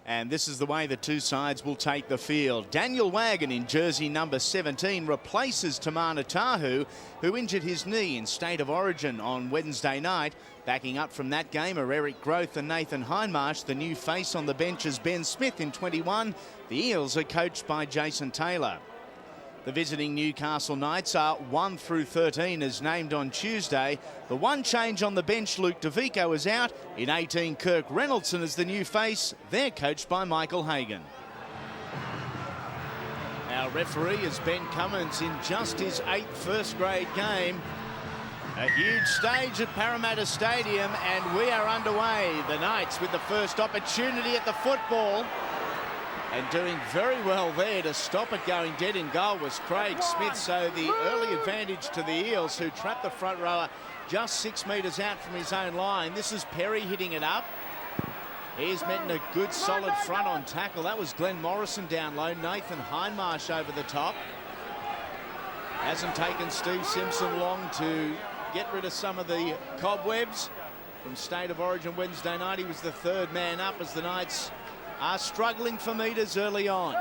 And this is the way the two sides will take the field. Daniel Wagon in jersey number 17 replaces Tamana Tahu, who injured his knee in State of Origin on Wednesday night. Backing up from that game are Eric Groth and Nathan Hindmarsh. The new face on the bench is Ben Smith in 21. The Eels are coached by Jason Taylor. The visiting Newcastle Knights are 1 through 13 as named on Tuesday. The one change on the bench, Luke DeVico, is out. In 18, Kirk Reynoldson is the new face. They're coached by Michael Hagan. Our referee is Ben Cummins in just his 8th first grade game. A huge stage at Parramatta Stadium, and we are underway. The Knights with the first opportunity at the football. And doing very well there to stop it going dead in goal was Craig Smith. So the early advantage to the Eels, who trapped the front rower just 6 metres out from his own line. This is Perry hitting it up. He's met in a good solid front on tackle. That was Glenn Morrison down low. Nathan Hindmarsh over the top. Hasn't taken Steve Simpson long to get rid of some of the cobwebs from State of Origin Wednesday night. He was the third man up as the Knights are struggling for metres early on.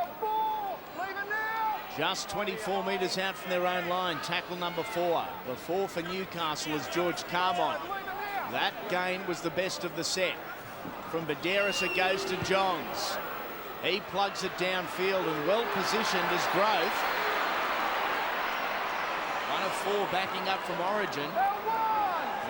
Just 24 metres out from their own line. Tackle number 4. The 4 for Newcastle is George Carmont. That gain was the best of the set. From Baderis it goes to Johns. He plugs it downfield and well positioned is Grove. 1 of 4 backing up from Origin.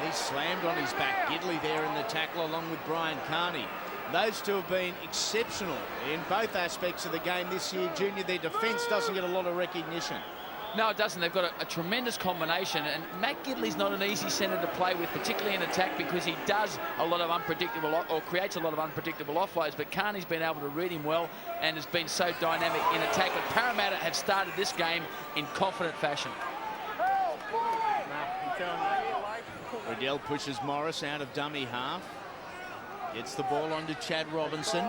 He slammed on his back. Gidley there in the tackle along with Brian Carney. Those two have been exceptional in both aspects of the game this year, Junior. Their defence doesn't get a lot of recognition. No, it doesn't. They've got a tremendous combination, and Matt Gidley's not an easy centre to play with, particularly in attack, because he does a lot of unpredictable, or creates a lot of unpredictable offloads, but Carney's been able to read him well and has been so dynamic in attack. But Parramatta have started this game in confident fashion. Riddell pushes Morris out of dummy half. Gets the ball onto Chad Robinson.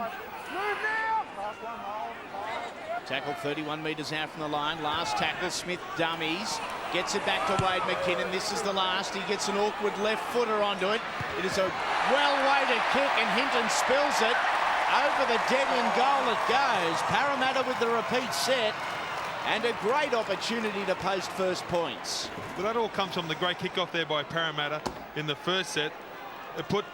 Tackle 31 metres out from the line. Last tackle, Smith dummies. Gets it back to Wade McKinnon. This is the last. He gets an awkward left footer onto it. It is a well-weighted kick, and Hinton spills it. Over the dead-end goal it goes. Parramatta with the repeat set. And a great opportunity to post first points. But that all comes from the great kick-off there by Parramatta in the first set. It put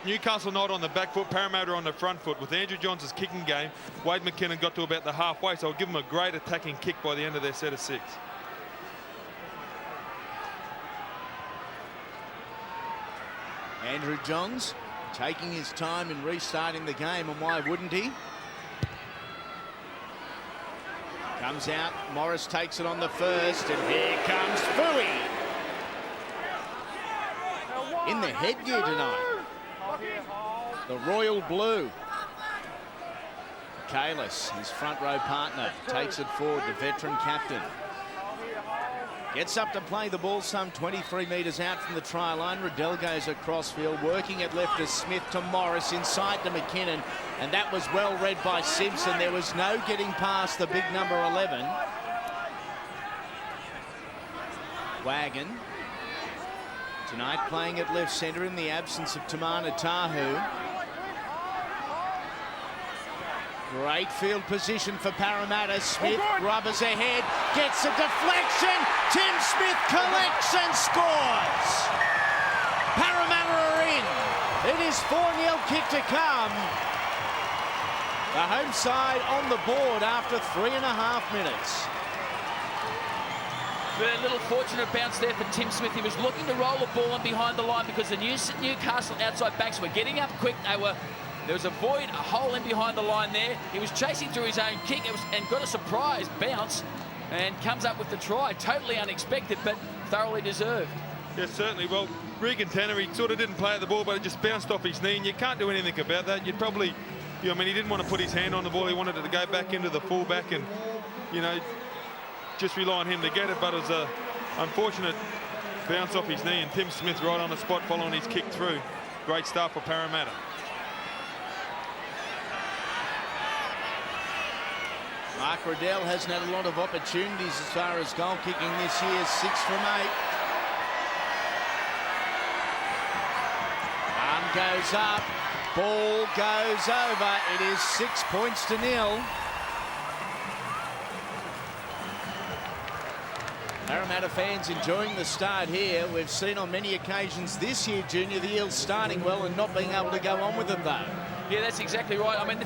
Newcastle not on the back foot, Parramatta on the front foot. With Andrew Johns' kicking game, Wade McKinnon got to about the halfway, so I'll give him a great attacking kick by the end of their set of 6. Andrew Johns taking his time in restarting the game, and why wouldn't he? Comes out, Morris takes it on the first, and here comes Fui. In the headgear tonight. The royal blue. Kalis, his front row partner, takes it forward, the veteran captain. Gets up to play the ball some 23 metres out from the try line. Riddell goes across field, working it left as Smith to Morris, inside to McKinnon, and that was well read by Simpson. There was no getting past the big number 11. Wagon. Tonight playing at left centre in the absence of Tamana Tahu. Great field position for Parramatta. Smith rubbers ahead, gets a deflection. Tim Smith collects and scores. Parramatta are in. It is 4-0 kick to come. The home side on the board after 3.5 minutes. A little fortunate bounce there for Tim Smith. He was looking to roll the ball in behind the line because the Newcastle outside backs were getting up quick. There was a void, a hole in behind the line there. He was chasing through his own kick and got a surprise bounce and comes up with the try. Totally unexpected, but thoroughly deserved. Yes, certainly. Well, Regan Tanner, he sort of didn't play at the ball, but it just bounced off his knee, and you can't do anything about that. You'd probably, I mean, he didn't want to put his hand on the ball. He wanted it to go back into the fullback and, just rely on him to get it, but it was a unfortunate bounce off his knee, and Tim Smith right on the spot following his kick through. Great start for Parramatta. Mark Riddell hasn't had a lot of opportunities as far as goal kicking this year. 6 from 8. Arm goes up. Ball goes over. It is 6 points to 0. Parramatta fans enjoying the start here. We've seen on many occasions this year, Junior, the Eels starting well and not being able to go on with it, though. Yeah, that's exactly right. I mean,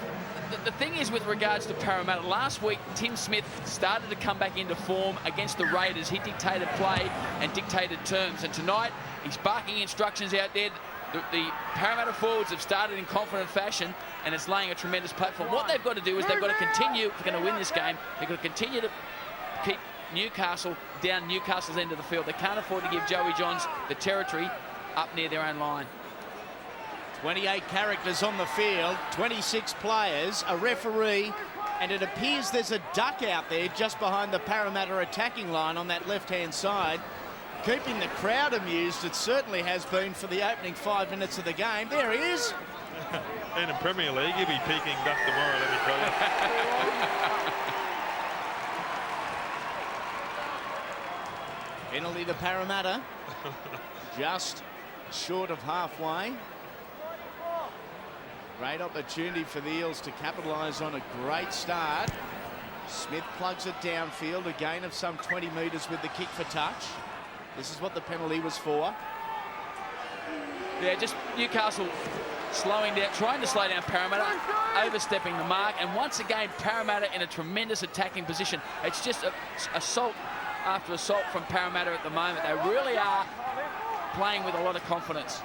the thing is with regards to Parramatta, last week Tim Smith started to come back into form against the Raiders. He dictated play and dictated terms. And tonight, he's barking instructions out there. The Parramatta forwards have started in confident fashion, and it's laying a tremendous platform. What they've got to do is they've got to continue, if they're going to win this game, they've got to continue to keep Newcastle down Newcastle's end of the field. They can't afford to give Joey Johns the territory up near their own line. 28 characters on the field, 26 players, a referee, and it appears there's a duck out there just behind the Parramatta attacking line on that left-hand side. Keeping the crowd amused, it certainly has been for the opening 5 minutes of the game. There he is. In the Premier League, he'll be peaking duck tomorrow, let me tell you. Penalty to Parramatta. Just short of halfway. Great opportunity for the Eels to capitalise on a great start. Smith plugs it downfield, a gain of some 20 metres with the kick for touch. This is what the penalty was for. Yeah, just Newcastle slowing down, trying to slow down Parramatta, overstepping the mark, and once again Parramatta in a tremendous attacking position. It's just assault after assault from Parramatta at the moment. They really are playing with a lot of confidence.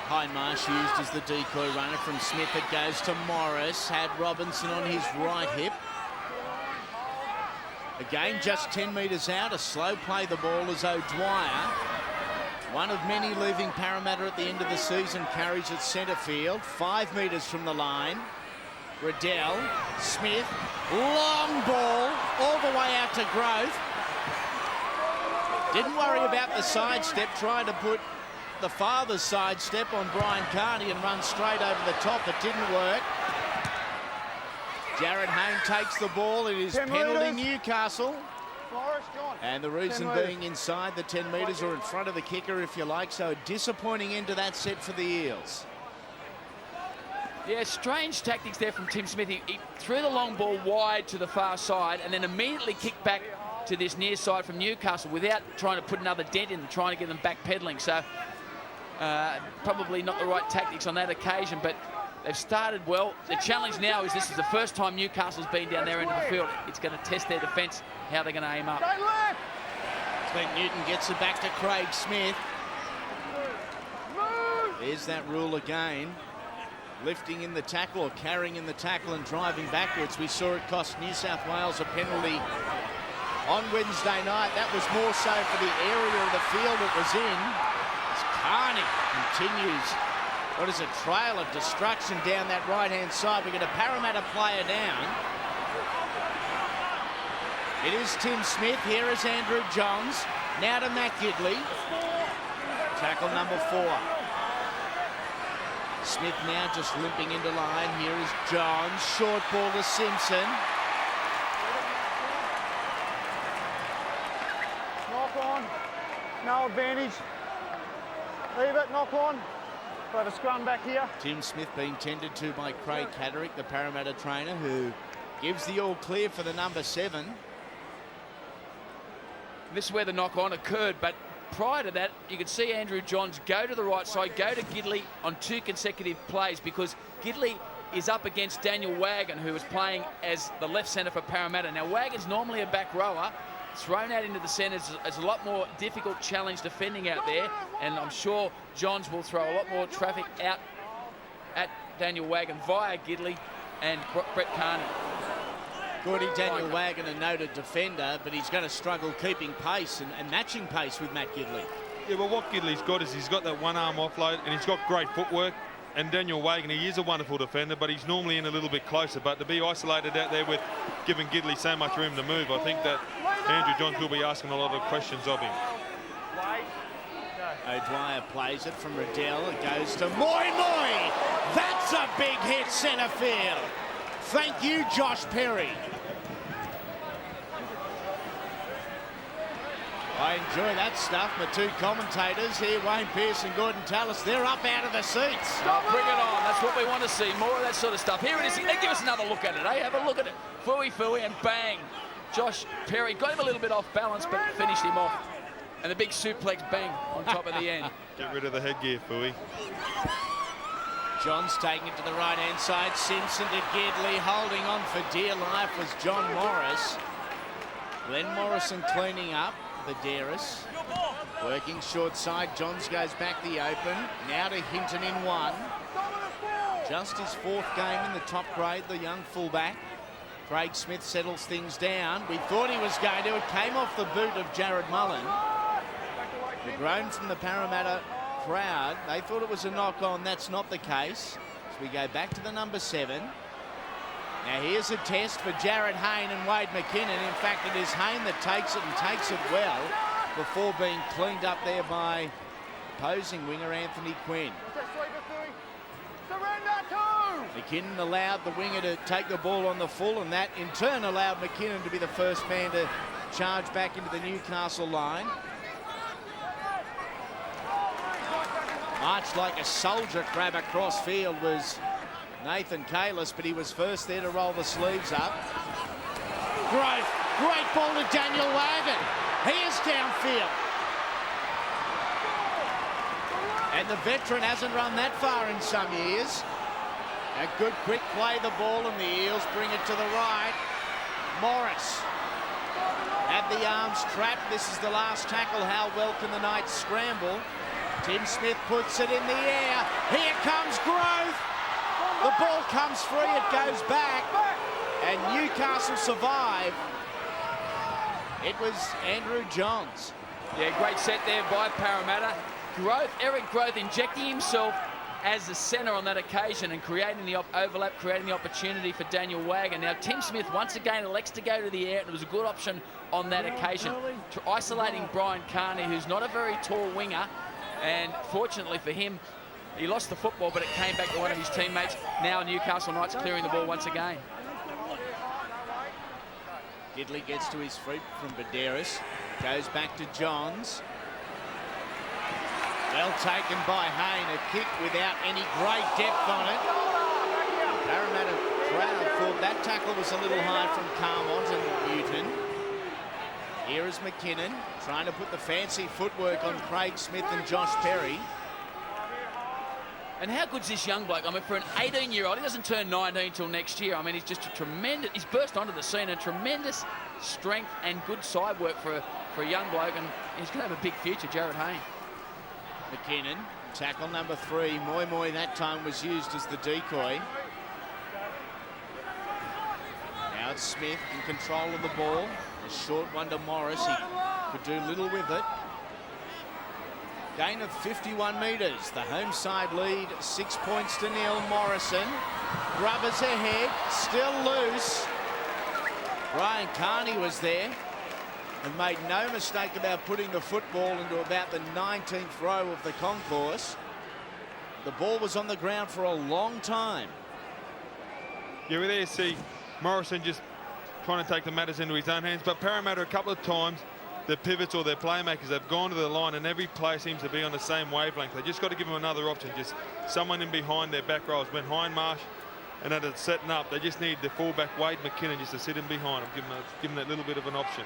Hindmarsh used as the decoy runner from Smith. It goes to Morris. Had Robinson on his right hip. Again, just 10 metres out. A slow play the ball as O'Dwyer, one of many leaving Parramatta at the end of the season, carries at centre field. 5 metres from the line. Riddell, Smith, long ball all the way out to Grove. Didn't worry about the sidestep, trying to put the father's sidestep on Brian Carney and run straight over the top. It didn't work. Jared Hayne takes the ball. It is penalty Newcastle. And the reason being inside the 10 metres or in front of the kicker, if you like. So disappointing end to that set for the Eels. Yeah, strange tactics there from Tim Smith. He threw the long ball wide to the far side and then immediately kicked back to this near side from Newcastle without trying to put another dent in and trying to get them back pedalling. So probably not the right tactics on that occasion, but they've started well. The challenge now is this is the first time Newcastle's been down their end of the field. It's going to test their defence, how they're going to aim up. Clint Newton gets it back to Craig Smith. There's that rule again. Lifting in the tackle or carrying in the tackle and driving backwards. We saw it cost New South Wales a penalty on Wednesday night. That was more so for the area of the field it was in. As Carney continues, what is a trail of destruction down that right-hand side. We get a Parramatta player down. It is Tim Smith. Here is Andrew Johns. Now to Matt Gidley. Tackle number 4. Smith now just limping into line. Here is Johns. Short ball to Simpson. Knock on. No advantage. Leave it, knock on. Got a scrum back here. Tim Smith being tended to by Craig Catterick, the Parramatta trainer, who gives the all clear for the number 7. This is where the knock-on occurred, but prior to that, you could see Andrew Johns go to the right side, go to Gidley on 2 consecutive plays because Gidley is up against Daniel Wagon, who is playing as the left centre for Parramatta. Now, Wagon's normally a back rower. Thrown out into the centre is a lot more difficult challenge defending out there, and I'm sure Johns will throw a lot more traffic out at Daniel Wagon via Gidley and Brett Carney. Gordy Daniel Wagon, a noted defender, but he's going to struggle keeping pace and matching pace with Matt Gidley. Yeah, well, what Gidley's got is he's got that one-arm offload and he's got great footwork. And Daniel Wagon, he is a wonderful defender, but he's normally in a little bit closer. But to be isolated out there with giving Gidley so much room to move, I think that Andrew Johns will be asking a lot of questions of him. O'Dwyer plays it from Riddell. It goes to Moy. That's a big hit centre field. Thank you, Josh Perry. I enjoy that stuff. My two commentators here, Wayne Pearce and Gordon Tallis, they're up out of the seats. Oh, bring it on. That's what we want to see. More of that sort of stuff. Here it is. They give us another look at it, eh? Have a look at it. Fooey, and bang. Josh Perry got him a little bit off balance, but finished him off. And the big suplex bang on top of the end. Get rid of the headgear, Fooey. John's taking it to the right-hand side. Simpson to Gidley. Holding on for dear life was John Morris. Glenn Morrison cleaning up the Daris. Working short side. Johns goes back the open. Now to Hinton in one. Just his fourth game in the top grade, the young fullback. Craig Smith settles things down. We thought he was going to. It came off the boot of Jared Mullen. The groan from the Parramatta crowd. They thought it was a knock-on. That's not the case. So we go back to the number 7. Now here's a test for Jared Hayne and Wade McKinnon. In fact, it is Hayne that takes it and takes it well before being cleaned up there by opposing winger Anthony Quinn. McKinnon allowed the winger to take the ball on the full, and that in turn allowed McKinnon to be the first man to charge back into the Newcastle line. Much like a soldier crab across field was Nathan Kalis, but he was first there to roll the sleeves up. Great ball to Daniel Wagon. He is downfield. And the veteran hasn't run that far in some years. A good quick play the ball, and the Eels bring it to the right. Morris at the arms trapped. This is the last tackle. How well can the Knights scramble? Tim Smith puts it in the air. Here comes Grove. The ball comes free, it goes back, and Newcastle survive. It was Andrew Johns. Yeah, great set there by Parramatta. Eric Grove injecting himself as the centre on that occasion and creating the overlap, creating the opportunity for Daniel Wagon. Now, Tim Smith once again elects to go to the air, and it was a good option on that occasion. Isolating Brian Carney, who's not a very tall winger, and fortunately for him, he lost the football, but it came back to one of his teammates. Now Newcastle Knights clearing the ball once again. Gidley gets to his feet from Baderis. Goes back to Johns. Well taken by Hayne. A kick without any great depth on it. The Parramatta crowd thought that tackle was a little high from Carmont and Newton. Here is McKinnon trying to put the fancy footwork on Craig Smith and Josh Perry. And how good's this young bloke? I mean, for an 18-year-old, he doesn't turn 19 till next year. I mean, he's just a tremendous, he's burst onto the scene, and tremendous strength and good side work for a young bloke, and he's going to have a big future, Jared Hayne. McKinnon, tackle number 3. Moi that time was used as the decoy. Now it's Smith in control of the ball. A short one to Morris. He could do little with it. Gain of 51 metres. The home side lead 6 points to 0. Morrison. Grubbers ahead. Still loose. Brian Carney was there and made no mistake about putting the football into about the 19th row of the concourse. The ball was on the ground for a long time. Yeah, we there see Morrison just trying to take the matters into his own hands, but Parramatta a couple of times, their pivots or their playmakers have gone to the line, and every player seems to be on the same wavelength. They just got to give them another option, just someone in behind their back rows. When Hindmarsh and that it's setting up, they just need the fullback Wade McKinnon just to sit in behind them, give them that little bit of an option.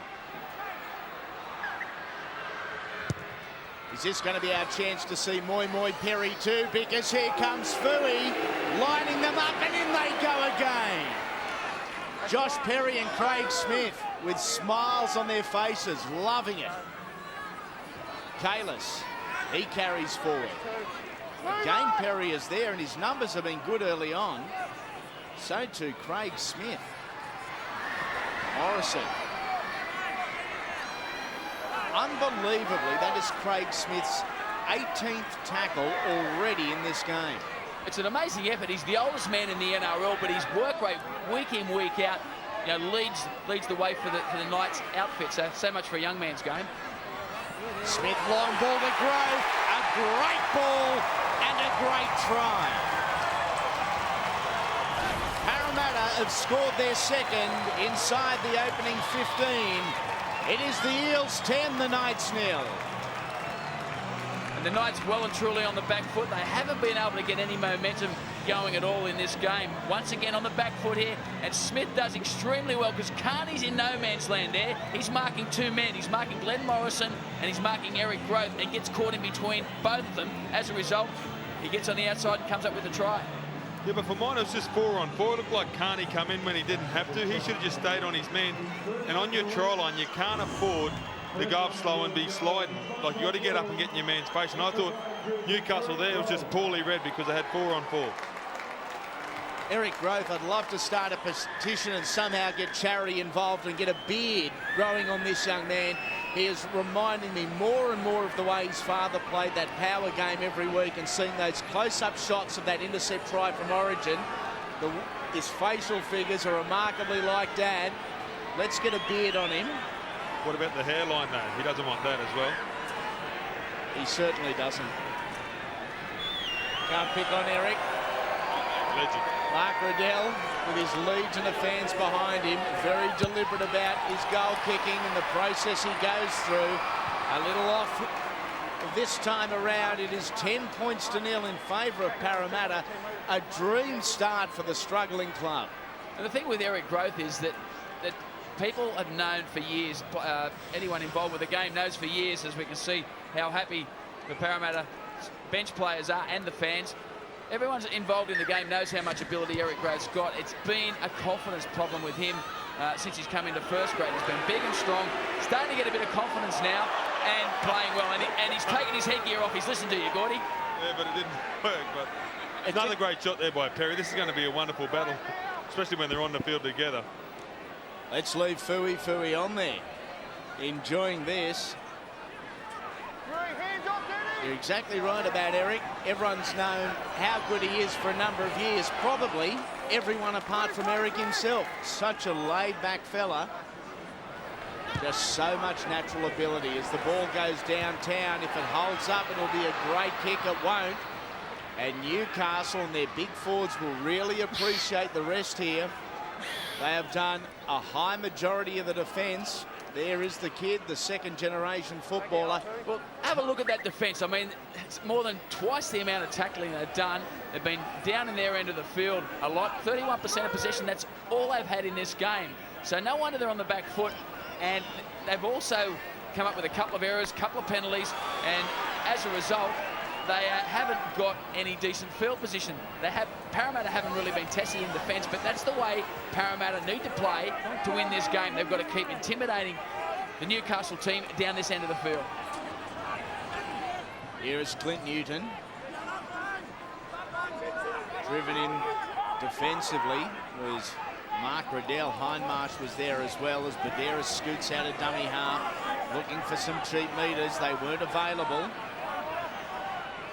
Is this going to be our chance to see Moi Perry too? Because here comes Fooey, lining them up, and in they go again. Josh Perry and Craig Smith with smiles on their faces, loving it. Kalis, he carries forward. Again, Perry is there, and his numbers have been good early on. So too Craig Smith. Morrison. Unbelievably, that is Craig Smith's 18th tackle already in this game. It's an amazing effort. He's the oldest man in the NRL, but his work rate week in, week out, you know, leads the way for the Knights outfit. So much for a young man's game. Smith, long ball to Grove. A great ball and a great try. Parramatta have scored their second inside the opening 15. It is the Eels 10, the Knights 0. And the Knights well and truly on the back foot. They haven't been able to get any momentum going at all in this game. Once again on the back foot here, and Smith does extremely well because Carney's in no man's land there. He's marking two men. He's marking Glenn Morrison and he's marking Eric Groth and gets caught in between both of them. As a result, he gets on the outside and comes up with a try. Yeah, but for mine, it was just 4-on-4. It looked like Carney come in when he didn't have to. He should have just stayed on his man. And on your try line, you can't afford to go up slow and be sliding. Like, you got to get up and get in your man's face. And I thought Newcastle there was just poorly read because they had 4-on-4. Eric Groth, I'd love to start a petition and somehow get charity involved and get a beard growing on this young man. He is reminding me more and more of the way his father played that power game every week, and seeing those close-up shots of that intercept try from Origin. His facial figures are remarkably like Dad. Let's get a beard on him. What about the hairline, though? He doesn't want that as well. He certainly doesn't. Can't pick on Eric. Legend. Mark Riddell, with his legion of fans behind him, very deliberate about his goal kicking and the process he goes through. A little off this time around. It is 10 points to 0 in favour of Parramatta. A dream start for the struggling club. And the thing with Eric Groth is that people have known for years, anyone involved with the game knows for years, as we can see, how happy the Parramatta bench players are and the fans. Everyone's involved in the game knows how much ability Eric Groth's got. It's been a confidence problem with him since he's come into first grade. He's been big and strong, starting to get a bit of confidence now and playing well. And he's taken his headgear off. He's listened to you, Gordy. Yeah, but it didn't work. But another great shot there by Perry. This is going to be a wonderful battle, especially when they're on the field together. Let's leave Fui on there, enjoying this. You're exactly right about Eric. Everyone's known how good he is for a number of years. Probably everyone apart from Eric himself. Such a laid-back fella. Just so much natural ability. As the ball goes downtown, if it holds up, it'll be a great kick. It won't. And Newcastle and their big forwards will really appreciate the rest here. They have done a high majority of the defence. There is the kid, the second-generation footballer. Well, have a look at that defence. I mean, it's more than twice the amount of tackling they've done. They've been down in their end of the field a lot. 31% of possession, that's all they've had in this game. So no wonder they're on the back foot. And they've also come up with a couple of errors, couple of penalties, and as a result, they haven't got any decent field position. Parramatta haven't really been tested in defence, but that's the way Parramatta need to play to win this game. They've got to keep intimidating the Newcastle team down this end of the field. Here is Clint Newton. Driven in defensively was Mark Riddell. Hindmarsh was there as well, as Badera scoots out a dummy half, looking for some cheap meters. They weren't available.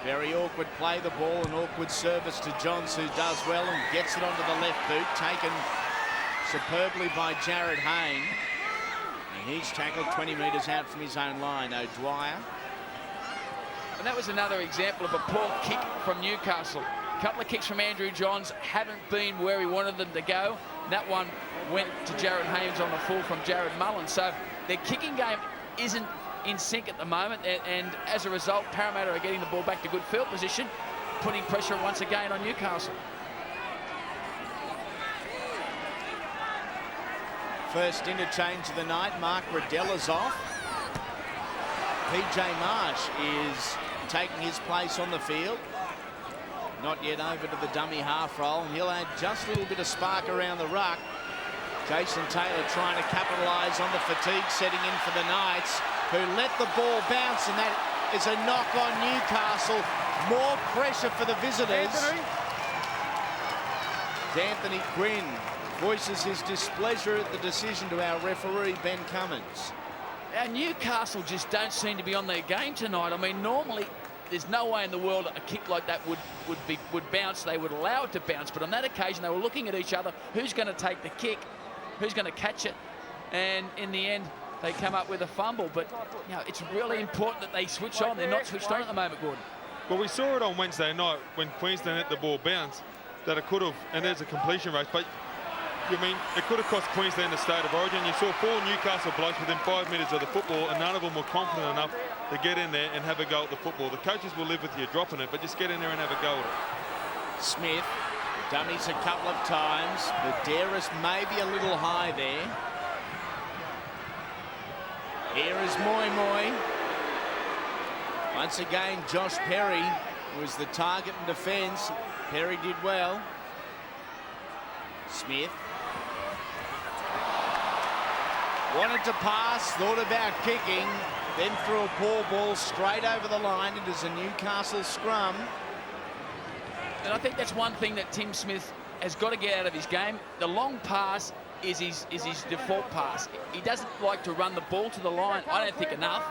Very awkward play, the ball, an awkward service to Johns, who does well and gets it onto the left boot, taken superbly by Jared Hayne. And he's tackled 20 metres out from his own line. O'Dwyer. And that was another example of a poor kick from Newcastle. A couple of kicks from Andrew Johns haven't been where he wanted them to go. That one went to Jared Haynes on the full from Jared Mullen. So their kicking game isn't in sync at the moment, and as a result, Parramatta are getting the ball back to good field position, putting pressure once again on Newcastle. First interchange of the night, Mark Riddell is off. PJ Marsh is taking his place on the field. Not yet over to the dummy half roll, and he'll add just a little bit of spark around the ruck. Jason Taylor trying to capitalise on the fatigue setting in for the Knights, who let the ball bounce, and that is a knock on Newcastle. More pressure for the visitors. Anthony Quinn voices his displeasure at the decision to our referee, Ben Cummins. Now, Newcastle just don't seem to be on their game tonight. I mean, normally there's no way in the world a kick like that would bounce. They would allow it to bounce, but on that occasion they were looking at each other. Who's going to take the kick? Who's going to catch it? And in the end, they come up with a fumble. But you know, it's really important that they switch on. They're not switched on at the moment, Gordon. Well, we saw it on Wednesday night when Queensland let the ball bounce, that it could have, and there's a completion rate. But I mean, it could have cost Queensland the state of origin. You saw 4 Newcastle blokes within 5 metres of the football, and none of them were confident enough to get in there and have a go at the football. The coaches will live with you dropping it, but just get in there and have a go at it. Smith dummies a couple of times. Medeiros maybe a little high there. Here is Moi. Once again, Josh Perry was the target in defence. Perry did well. Smith wanted to pass, thought about kicking, then threw a poor ball straight over the line. It is a Newcastle scrum. And I think that's one thing that Tim Smith has got to get out of his game. The long pass is his default pass. He doesn't like to run the ball to the line, I don't think, enough.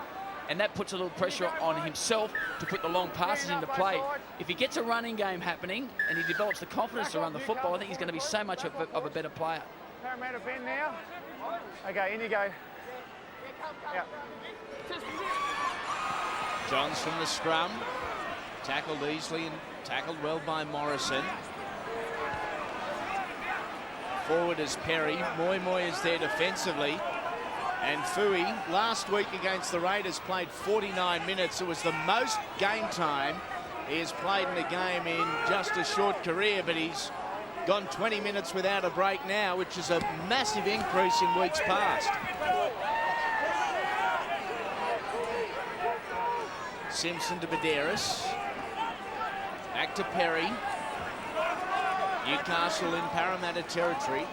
And that puts a little pressure on himself to put the long passes into play. If he gets a running game happening and he develops the confidence to run the football, I think he's going to be so much of a better player. Parramatta bend now. Okay, in you go. Yeah. Johns from the scrum. Tackled easily and tackled well by Morrison. Forward is Perry. Moi is there defensively. And Fui, last week against the Raiders, played 49 minutes. It was the most game time he has played in a game in just a short career, but he's gone 20 minutes without a break now, which is a massive increase in weeks past. Simpson to Medeiros. Back to Perry. Newcastle in Parramatta territory.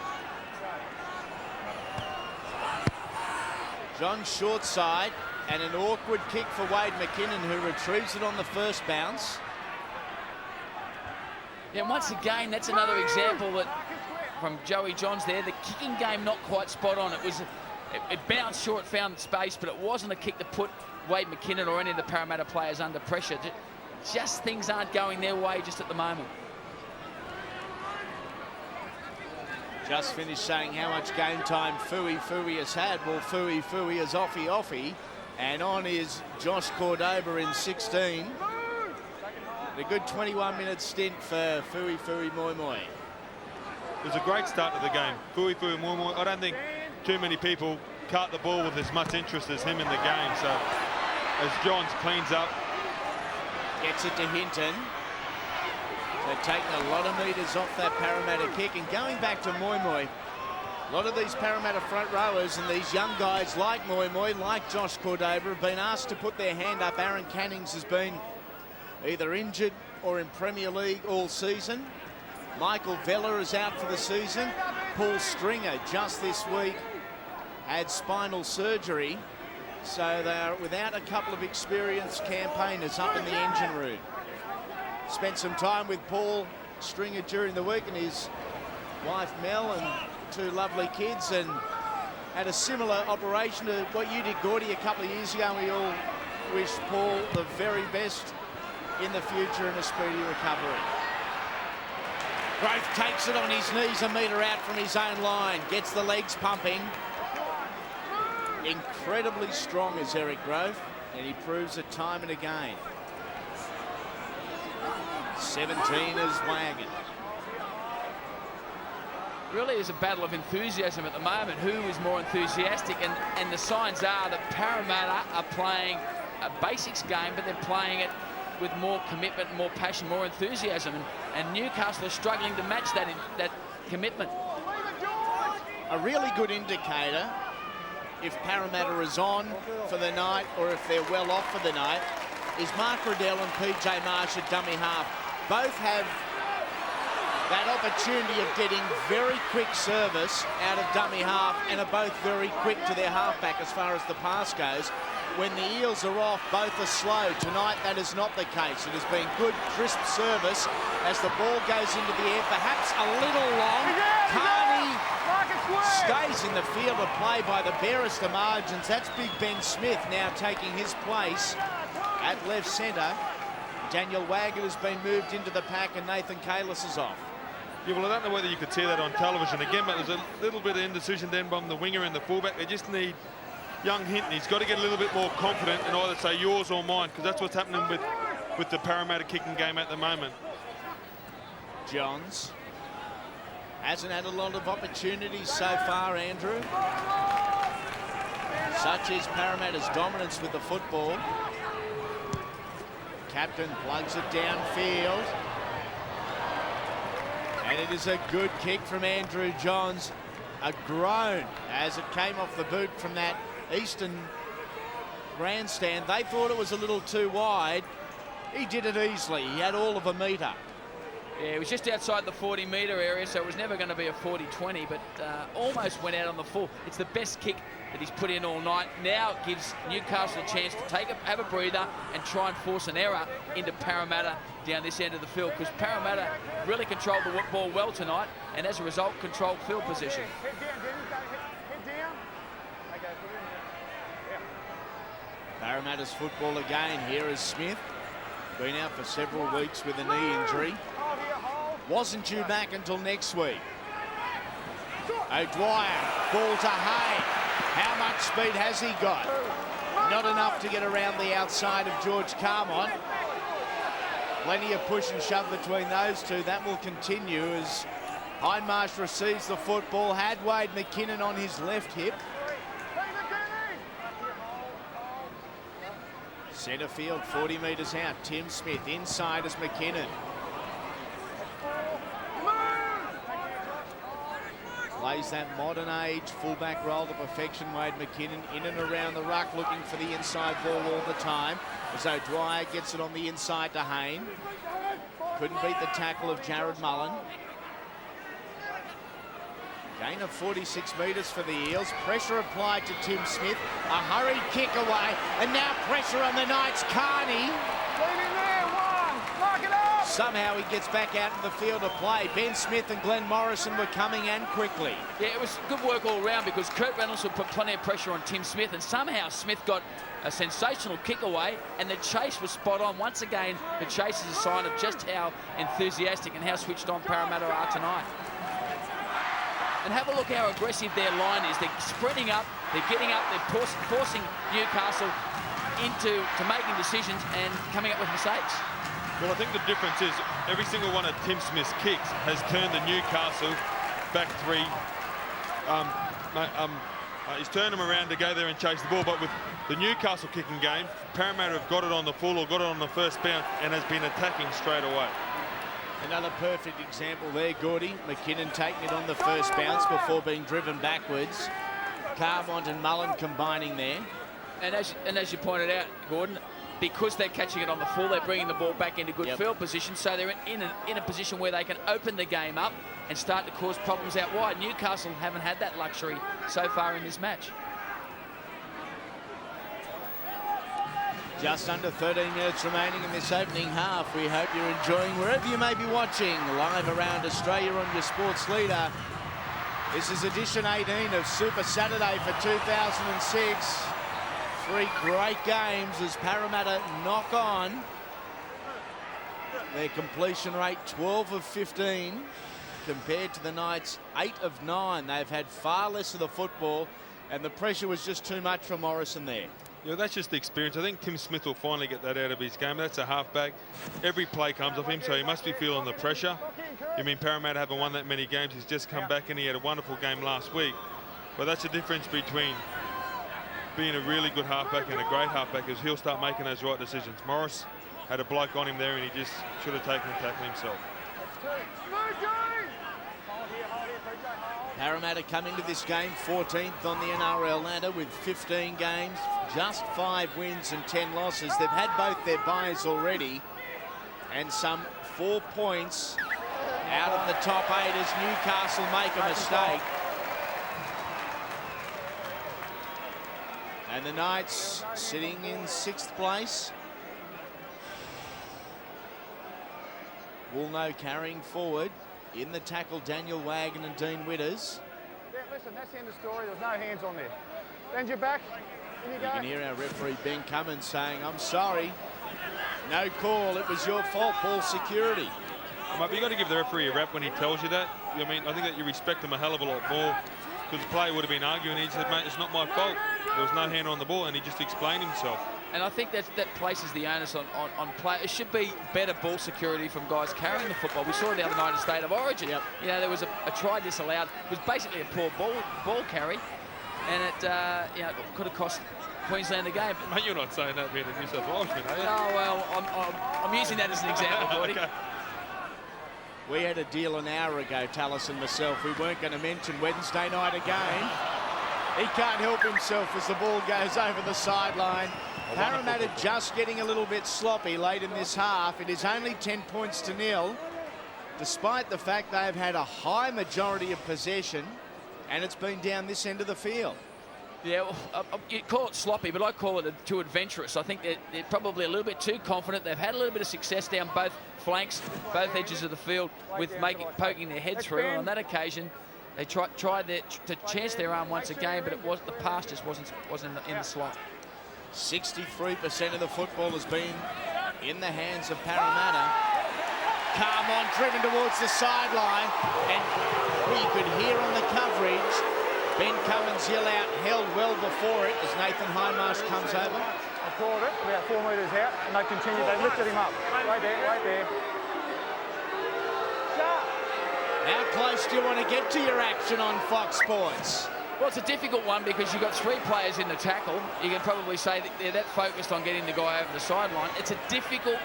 John short side, and an awkward kick for Wade McKinnon, who retrieves it on the first bounce. Yeah, once again, that's another example that from Joey Johns there. The kicking game not quite spot on. It bounced short, found space, but it wasn't a kick that put Wade McKinnon or any of the Parramatta players under pressure. Just things aren't going their way just at the moment. Just finished saying how much game time Fui has had. Well, Fui is offy. And on is Josh Cordoba in 16. A good 21-minute stint for Fui Moi. It was a great start to the game. Fui Moi. I don't think too many people cart the ball with as much interest as him in the game. So as Johns cleans up. Gets it to Hinton. They're taking a lot of metres off that Parramatta kick. And going back to Moi, a lot of these Parramatta front rowers and these young guys like Moi, like Josh Cordoba, have been asked to put their hand up. Aaron Cannings has been either injured or in Premier League all season. Michael Vella is out for the season. Paul Stringer just this week had spinal surgery. So they're without a couple of experienced campaigners up in the engine room. Spent some time with Paul Stringer during the week and his wife Mel and 2 lovely kids, and had a similar operation to what you did, Gordy, a couple of years ago. And we all wish Paul the very best in the future and a speedy recovery. Grove takes it on his knees a metre out from his own line, gets the legs pumping. Incredibly strong is Eric Grove, and he proves it time and again. 17 is Wagon. Really is a battle of enthusiasm at the moment. Who is more enthusiastic? And the signs are that Parramatta are playing a basics game, but they're playing it with more commitment, more passion, more enthusiasm. And Newcastle are struggling to match that commitment. A really good indicator if Parramatta is on for the night or if they're well off for the night is Mark Riddell and PJ Marsh at dummy half. Both have that opportunity of getting very quick service out of dummy half and are both very quick to their halfback as far as the pass goes. When the Eels are off, both are slow. Tonight, that is not the case. It has been good, crisp service as the ball goes into the air, perhaps a little long. Carney stays in the field of play by the barest of margins. That's Big Ben Smith now taking his place at left centre. Daniel Waggett has been moved into the pack and Nathan Kalis is off. Yeah, well, I don't know whether you could see that on television again, but there's a little bit of indecision then from the winger and the fullback. They just need young Hinton. He's got to get a little bit more confident and either say yours or mine, because that's what's happening with the Parramatta kicking game at the moment. Johns Hasn't had a lot of opportunities so far, Andrew. Such is Parramatta's dominance with the football. Captain plugs it downfield. And it is a good kick from Andrew Johns. A groan as it came off the boot from that Eastern grandstand. They thought it was a little too wide. He did it easily. He had all of a metre. Yeah, it was just outside the 40-metre area, so it was never going to be a 40-20, but almost went out on the full. It's the best kick that he's put in all night. Now it gives Newcastle a chance to have a breather and try and force an error into Parramatta down this end of the field, because Parramatta really controlled the ball well tonight, and as a result, controlled field position. Head down, Denny. Head down. Okay, put it in there. Yeah. Parramatta's football again. Here is Smith. Been out for several weeks with a knee injury. Wasn't due back until next week. O'Dwyer, ball to Hay. How much speed has he got? Not enough to get around the outside of George Carmont. Plenty of push and shove between those two. That will continue as Hindmarsh receives the football. Had Wade McKinnon on his left hip. Centre field, 40 metres out. Tim Smith inside as McKinnon. Plays that modern age fullback role to perfection. Wade McKinnon in and around the ruck looking for the inside ball all the time. As O'Dwyer gets it on the inside to Hayne. Couldn't beat the tackle of Jared Mullen. Gain of 46 metres for the Eels. Pressure applied to Tim Smith. A hurried kick away. And now pressure on the Knights. Carney. Somehow he gets back out in the field of play. Ben Smith and Glenn Morrison were coming and quickly. Yeah, it was good work all round, because Kurt Reynolds would put plenty of pressure on Tim Smith, and somehow Smith got a sensational kick away, and the chase was spot on. Once again, the chase is a sign of just how enthusiastic and how switched on Parramatta are tonight. And have a look how aggressive their line is. They're sprinting up, they're getting up, they're forcing Newcastle into making decisions and coming up with mistakes. Well, I think the difference is every single one of Tim Smith's kicks has turned the Newcastle back three. He's turned them around to go there and chase the ball, but with the Newcastle kicking game, Parramatta have got it on the full or got it on the first bounce and has been attacking straight away. Another perfect example there, Gordy. McKinnon taking it on the first bounce before being driven backwards. Carmont and Mullen combining there. And as you pointed out, Gordon, because they're catching it on the full, they're bringing the ball back into good field position, so they're in a position where they can open the game up and start to cause problems out wide. Newcastle haven't had that luxury so far in this match. Just under 13 minutes remaining in this opening half. We hope you're enjoying wherever you may be watching live around Australia on your sports leader. This is edition 18 of Super Saturday for 2006. 3 great games as Parramatta knock on. Their completion rate 12 of 15 compared to the Knights 8 of 9. They've had far less of the football, and the pressure was just too much for Morrison there. Yeah, that's just the experience. I think Tim Smith will finally get that out of his game. That's a halfback. Every play comes off him, so he must be feeling the pressure. I mean, Parramatta haven't won that many games. He's just come back and he had a wonderful game last week. But that's the difference between being a really good halfback and a great halfback, is he'll start making those right decisions. Morris had a bloke on him there and he just should have taken and tackled himself. Parramatta come into this game 14th on the NRL ladder with 15 games, just 5 wins and 10 losses. They've had both their byes already, and some 4 points out of the top 8 as Newcastle make a mistake. And the Knights sitting in 6th place. Woolno carrying forward. In the tackle, Daniel Wagon and Dean Witters. Yeah, listen, that's the end of the story. There's no hands on there. Bend your back. In you go. You can hear our referee, Ben Cummins, saying, "I'm sorry. No call. It was your fault, ball security." But you've got to give the referee a rap when he tells you that. I mean, I think that you respect him a hell of a lot more, because the player would have been arguing. He said, "Mate, it's not my fault. There was no hand on the ball," and he just explained himself. And I think that places the onus on play. It should be better ball security from guys carrying the football. We saw it the other night in State of Origin. Yep. You know, there was a try disallowed. It was basically a poor ball carry, and it you know, could have cost Queensland the game. Mate, you're not saying that being a New South Welshman, are you? Oh, well, I'm using that as an example, Gordy. Okay. We had a deal an hour ago, Tallis and myself. We weren't going to mention Wednesday night again. He can't help himself as the ball goes over the sideline. Parramatta just getting a little bit sloppy late in this half. It is only 10 points to nil, despite the fact they've had a high majority of possession, and it's been down this end of the field. Yeah, well, you call it sloppy, but I call it too adventurous. I think they're probably a little bit too confident. They've had a little bit of success down both flanks, both edges of the field, with poking their head through. And on that occasion, they tried to chance their arm once again, but the pass just wasn't in the slot. 63% of the football has been in the hands of Parramatta. Carmon driven towards the sideline, and we could hear on the coverage Ben Cummins yell out, held well before it, as Nathan Highmarsh comes over. I called it about 4 metres out, and they continued. They lifted him up. Right there, right there. How close do you want to get to your action on Fox Sports? Well, it's a difficult one because you've got 3 players in the tackle. You can probably say that they're that focused on getting the guy over the sideline. It's a difficult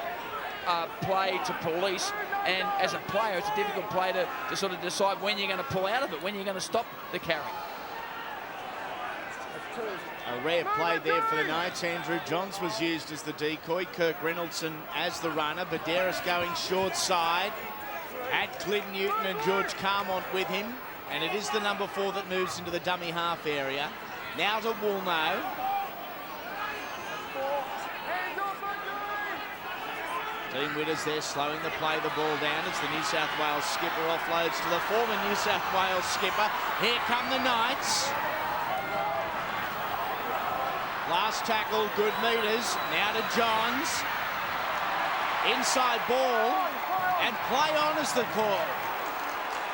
play to police, and as a player, it's a difficult play to sort of decide when you're going to pull out of it, when you're going to stop the carry. A rare play there for the Knights. Andrew Johns was used as the decoy. Kirk Reynoldson as the runner. Badderas going short side. Had Clint Newton and George Carmont with him. And it is the number 4 that moves into the dummy half area. Now to Woolnow. Dean Witters there slowing the play, the ball down as the New South Wales skipper offloads to the former New South Wales skipper. Here come the Knights. Last tackle, good meters. Now to Johns. Inside ball, and play on is the call.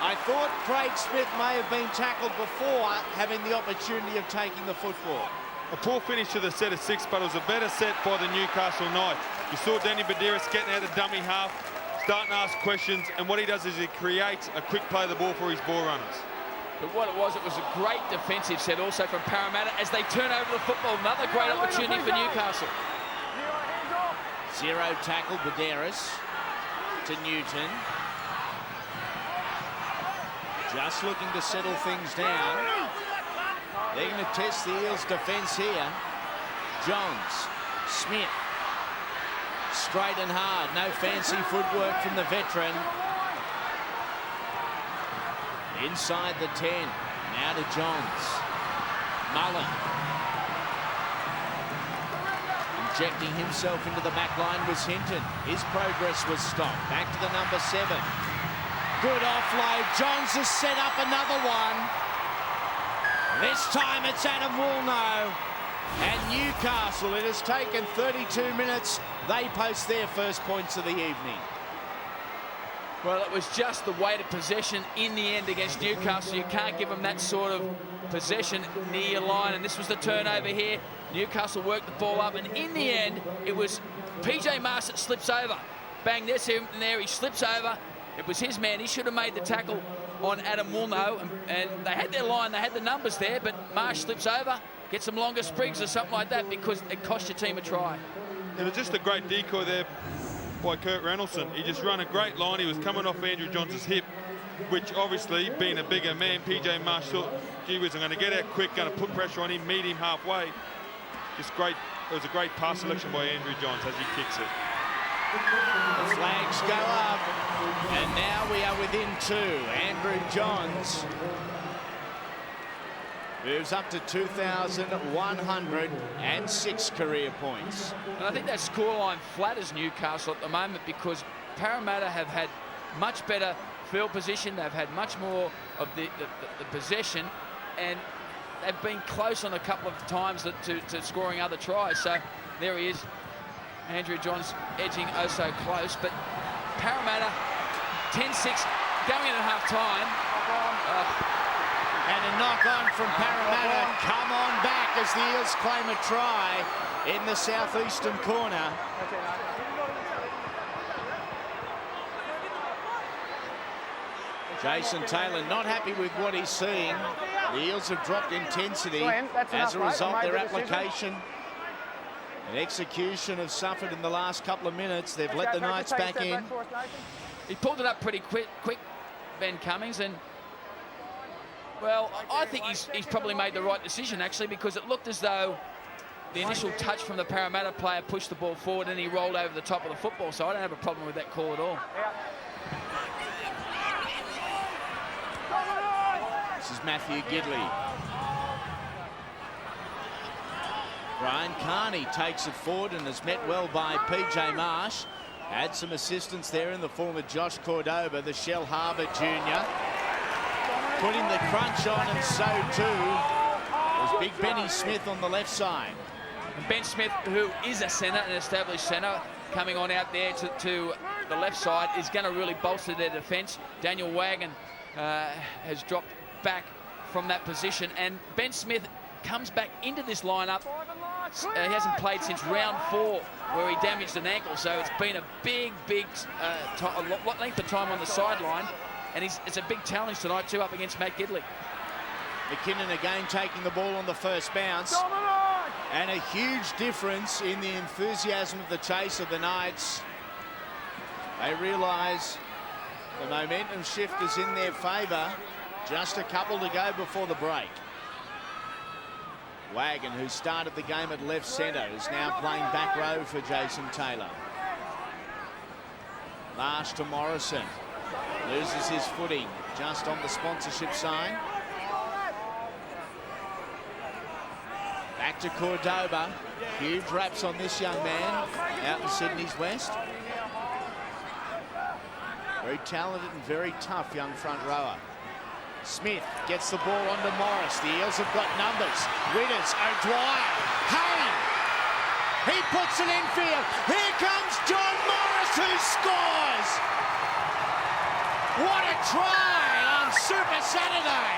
I thought Craig Smith may have been tackled before having the opportunity of taking the football. A poor finish to the set of 6, but it was a better set by the Newcastle Knights. You saw Danny Badderas getting out of dummy half, starting to ask questions, and what he does is he creates a quick play of the ball for his ball runners. But what it was a great defensive set also from Parramatta as they turn over the football. Another great opportunity for Newcastle. 0 tackle, Badderas to Newton. Just looking to settle things down. They're going to test the Eels' defence here. Johns, Smith, straight and hard. No fancy footwork from the veteran. Inside the 10, now to Johns. Mullen. Injecting himself into the back line was Hinton. His progress was stopped. Back to the number 7. Good offload. Johns has set up another one. This time it's Adam Woolnow. And Newcastle, it has taken 32 minutes. They post their first points of the evening. Well, it was just the weight of possession in the end against Newcastle. You can't give them that sort of possession near your line, and this was the turnover here. Newcastle worked the ball up, and in the end, it was PJ Marsh that slips over. Bang, there's him there, he slips over. It was his man. He should have made the tackle on Adam Woolnow, and they had their line, they had the numbers there, but Marsh slips over, gets some longer sprigs or something like that because it cost your team a try. It was just a great decoy there by Kirk Reynoldson. He just ran a great line. He was coming off Andrew Johns' hip, which obviously, being a bigger man, PJ Marsh thought, gee whiz, I'm going to get out quick, going to put pressure on him, meet him halfway. Just great. It was a great pass selection by Andrew Johns as he kicks it. The flags go up, and now we are within 2. Andrew Johns moves up to 2,106 career points. And I think that scoreline flatters Newcastle at the moment because Parramatta have had much better field position. They've had much more of the possession, and they've been close on a couple of times to scoring other tries. So there he is, Andrew Johns edging oh so close. But Parramatta 10-6 going in at half time. And a knock on from Parramatta. Come on back as the Eels claim a try in the southeastern corner. Jason Taylor not happy with what he's seeing. The Eels have dropped intensity. As a result, their application and execution have suffered in the last couple of minutes. They've let the Knights back in. He pulled it up pretty quick, Ben Cummings, and well, I think he's probably made the right decision actually, because it looked as though the initial touch from the Parramatta player pushed the ball forward and he rolled over the top of the football, so I don't have a problem with that call at all. This is Matthew Gidley. Brian Carney takes it forward and is met well by PJ Marsh. Had some assistance there in the form of Josh Cordoba, the Shell Harbour junior. Putting the crunch on, and so too was Big Benny Smith on the left side. And Ben Smith, who is a centre, an established centre, coming on out there to the left side, is going to really bolster their defence. Daniel Wagon has dropped back from that position, and Ben Smith comes back into this lineup. He hasn't played since round 4, where he damaged an ankle, so it's been a big length of time on the sideline, and it's a big challenge tonight too, up against Matt Gidley. McKinnon again taking the ball on the first bounce, and a huge difference in the enthusiasm of the chase of the Knights. They realise the momentum shift is in their favour. Just a couple to go before the break. Wagon, who started the game at left centre, is now playing back row for Jason Taylor. Marsh to Morrison. Loses his footing just on the sponsorship sign. Back to Cordoba. Huge raps on this young man out in Sydney's West. Very talented and very tough young front rower. Smith gets the ball onto Morris. The Eels have got numbers. Widders, O'Dwyer, Hayne. He puts it in field. Here comes John Morris, who scores. What a try on Super Saturday.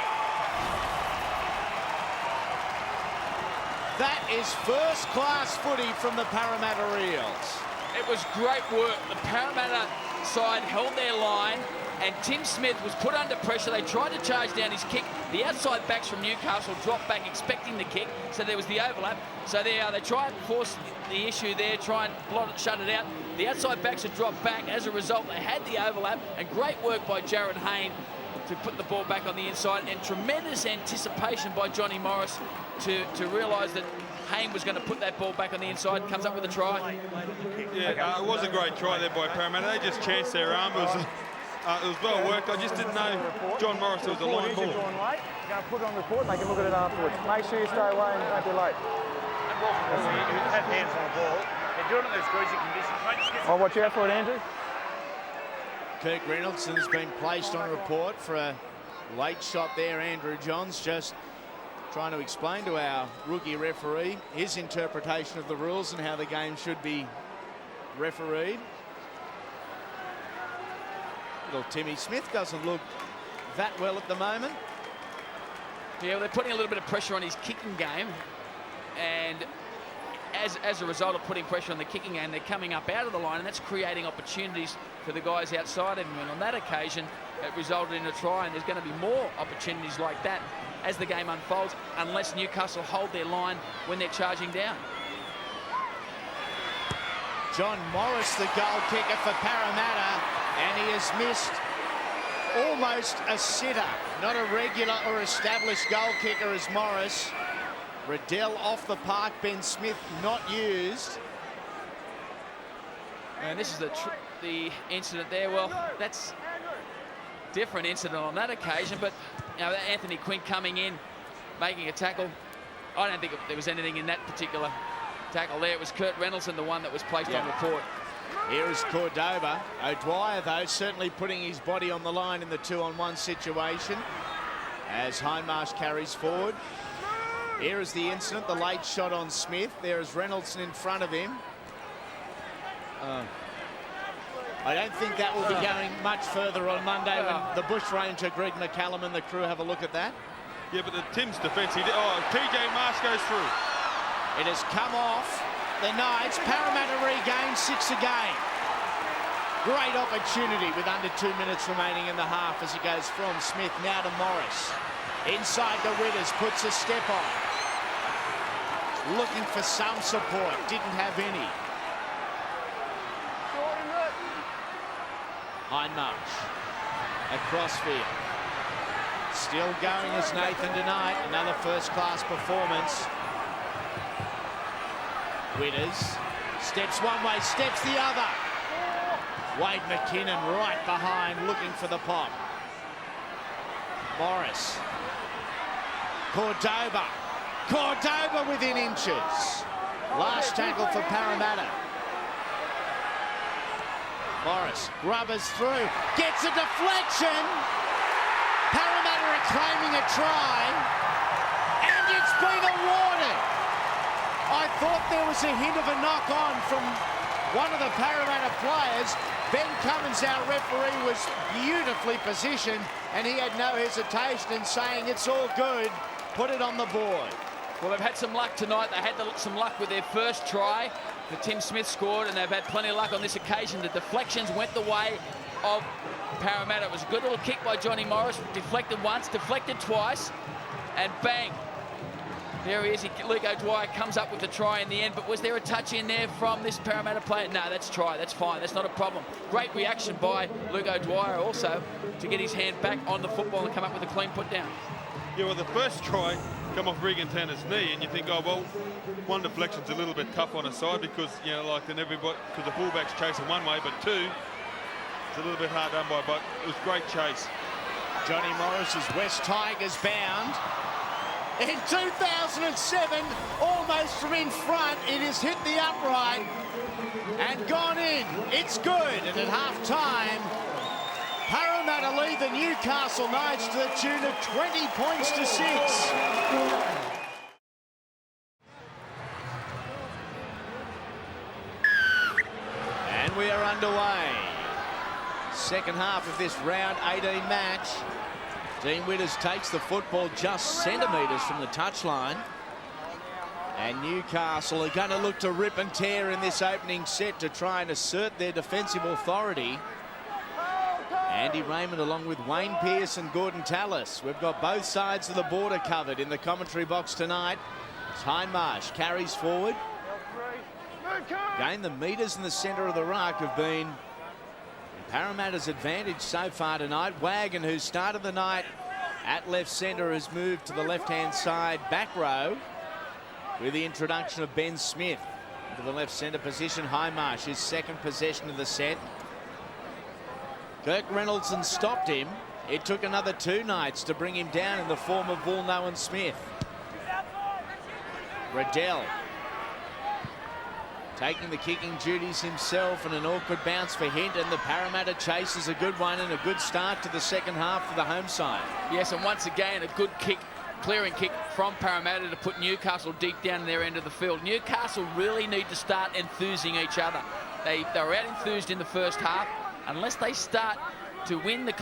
That is first-class footy from the Parramatta Eels. It was great work. The Parramatta side held their line, and Tim Smith was put under pressure. They tried to charge down his kick. The outside backs from Newcastle dropped back expecting the kick, so there was the overlap. So they try and force the issue there, try and shut it out. The outside backs had dropped back. As a result, they had the overlap, and great work by Jared Hayne to put the ball back on the inside, and tremendous anticipation by Johnny Morris to realise that Hayne was going to put that ball back on the inside. Comes up with a try. Yeah, it was a great try there by Parramatta. They just chanced their arm. It was well worked. I just didn't know John Morris was a line ball. Go put it on report, they can look at it afterwards. Make sure you stay away and don't be late. Have hands on the ball. They're doing it in those crazy conditions. I'll watch out for it, Andrew. Kirk Reynoldson's been placed on report for a late shot there. Andrew Johns just trying to explain to our rookie referee his interpretation of the rules and how the game should be refereed. Little Timmy Smith doesn't look that well at the moment. Yeah, well, they're putting a little bit of pressure on his kicking game, and as a result of putting pressure on the kicking game, they're coming up out of the line, and that's creating opportunities for the guys outside of him. And on that occasion, it resulted in a try, and there's going to be more opportunities like that as the game unfolds, unless Newcastle hold their line when they're charging down. John Morris, the goal kicker for Parramatta, and he has missed almost a sitter. Not a regular or established goal kicker as Morris. Riddell off the park, Ben Smith not used. And this is the incident there. Well, that's different incident on that occasion, but you know, Anthony Quinn coming in, making a tackle. I don't think there was anything in that particular tackle there. It was Kurt Reynolds, the one that was placed on report. Here is Cordoba. O'Dwyer, though, certainly putting his body on the line in the 2-on-1 situation as Hindmarsh carries forward. Here is the incident, the late shot on Smith. There is Reynolds in front of him. I don't think that will be going much further on Monday when the Bush Ranger, Greg McCallum, and the crew have a look at that. Yeah, but the Tim's defence, PJ Marsh goes through. It has come off the Knights. Parramatta regain 6 again. Great opportunity with under 2 minutes remaining in the half as it goes from Smith now to Morris. Inside the Witters, puts a step on. Looking for some support, didn't have any. Hindmarsh, across field. Still going as Nathan tonight, another first-class performance. Witters, steps one way, steps the other. Wade McKinnon right behind, looking for the pop. Morris. Cordoba within inches. Last tackle for Parramatta. Morris rubbers through, gets a deflection. Parramatta are claiming a try, and it's been awarded. I thought there was a hint of a knock-on from one of the Parramatta players. Ben Cummins, our referee, was beautifully positioned, and he had no hesitation in saying it's all good, put it on the board. Well, they've had some luck tonight. They had some luck with their first try that Tim Smith scored, and they've had plenty of luck on this occasion. The deflections went the way of Parramatta. It was a good little kick by Johnny Morris. Deflected once, deflected twice, and bang. There he is. Lugo Dwyer comes up with the try in the end. But was there a touch in there from this Parramatta player? No, that's try. That's fine. That's not a problem. Great reaction by Lugo Dwyer also to get his hand back on the football and come up with a clean put down. Yeah, well, the first try come off Regan Tanner's knee, and you think, oh, well, one deflection's a little bit tough on a side because, you know, like, then everybody, because the fullback's chasing one way, but two, it's a little bit hard done by, but it was great chase. Johnny Morris's West Tigers bound. In 2007, almost from in front, it has hit the upright and gone in. It's good, and at half-time, Parramatta lead the Newcastle Knights to the tune of 20 points to 6. And we are underway. Second half of this round 18 match. Dean Witters takes the football just centimetres from the touchline. And Newcastle are going to look to rip and tear in this opening set to try and assert their defensive authority. Andy Raymond along with Wayne Pearce and Gordon Tallis. We've got both sides of the border covered in the commentary box tonight. Hindmarsh carries forward. Again, the metres in the centre of the ruck have been Parramatta's advantage so far tonight. Wagon, who started the night at left centre, has moved to the left-hand side back row with the introduction of Ben Smith to the left centre position. Hindmarsh, his second possession of the set. Kirk Reynoldson stopped him. It took another 2 nights to bring him down in the form of Woolnough and Smith. Riddell taking the kicking duties himself, and an awkward bounce for Hint, and the Parramatta chase is a good one and a good start to the second half for the home side. Yes, and once again, a good kick, clearing kick from Parramatta to put Newcastle deep down in their end of the field. Newcastle really need to start enthusing each other. They were out enthused in the first half. Unless they start to win the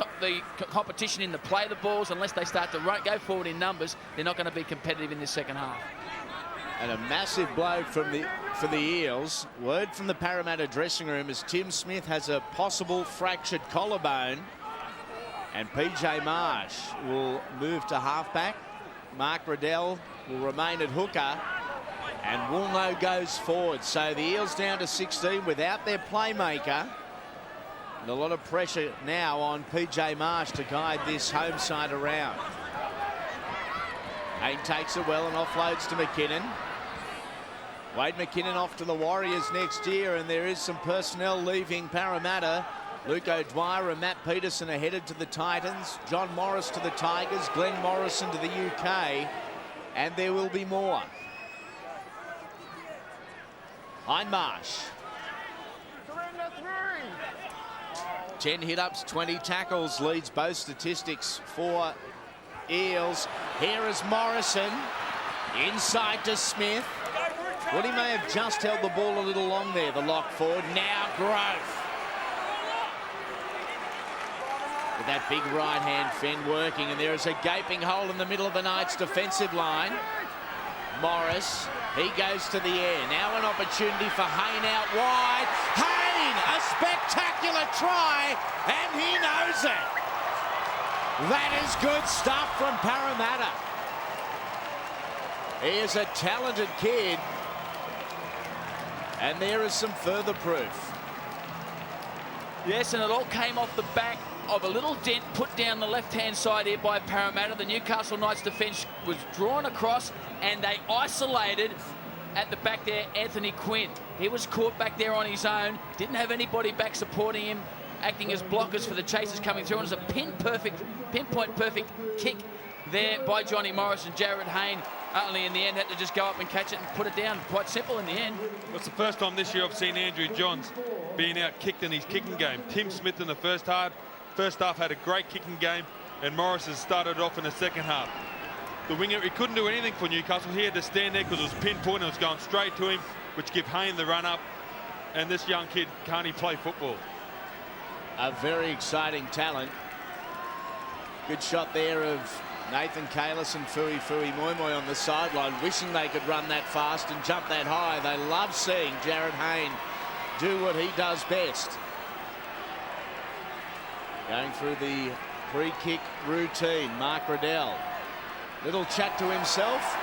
competition in the play of the balls, unless they start to go forward in numbers, they're not going to be competitive in this second half. And a massive blow for the Eels. Word from the Parramatta dressing room is Tim Smith has a possible fractured collarbone, and PJ Marsh will move to halfback. Mark Riddell will remain at hooker, and Woolnough goes forward. So the Eels down to 16 without their playmaker. And a lot of pressure now on PJ Marsh to guide this home side around. Hayne takes it well and offloads to McKinnon. Wade McKinnon off to the Warriors next year, and there is some personnel leaving Parramatta. Lugo Dwyer and Matt Peterson are headed to the Titans. John Morris to the Tigers. Glenn Morrison to the UK. And there will be more. Hindmarsh. 10 hit-ups, 20 tackles, leads both statistics for Eels. Here is Morrison, inside to Smith. Well, he may have just held the ball a little long there, the lock forward. Now Grove. With that big right hand Fenn working, and there is a gaping hole in the middle of the Knights' defensive line. Morris, he goes to the air. Now an opportunity for Hayne out wide. Hayne, a spectacular try, and he knows it. That is good stuff from Parramatta. He is a talented kid, and there is some further proof. Yes, and it all came off the back of a little dent put down the left-hand side here by Parramatta. The Newcastle Knights defence was drawn across, and they isolated at the back there Anthony Quinn. He was caught back there on his own, didn't have anybody back supporting him, acting as blockers for the chasers coming through. And it was a pinpoint perfect kick there by Johnny Morris, and Jared Hayne only in the end had to just go up and catch it and put it down. Quite simple in the end. It's the first time this year I've seen Andrew Johns being out-kicked in his kicking game. Tim Smith in the first half had a great kicking game, and Morris has started off in the second half. The winger, he couldn't do anything for Newcastle. He had to stand there because it was pinpoint, it was going straight to him, which gave Hayne the run-up. And this young kid, can't he play football? A very exciting talent. Good shot there of Nathan Kalis and Fui Moimoi on the sideline, wishing they could run that fast and jump that high. They love seeing Jared Hayne do what he does best. Going through the pre-kick routine, Mark Riddell. Little chat to himself.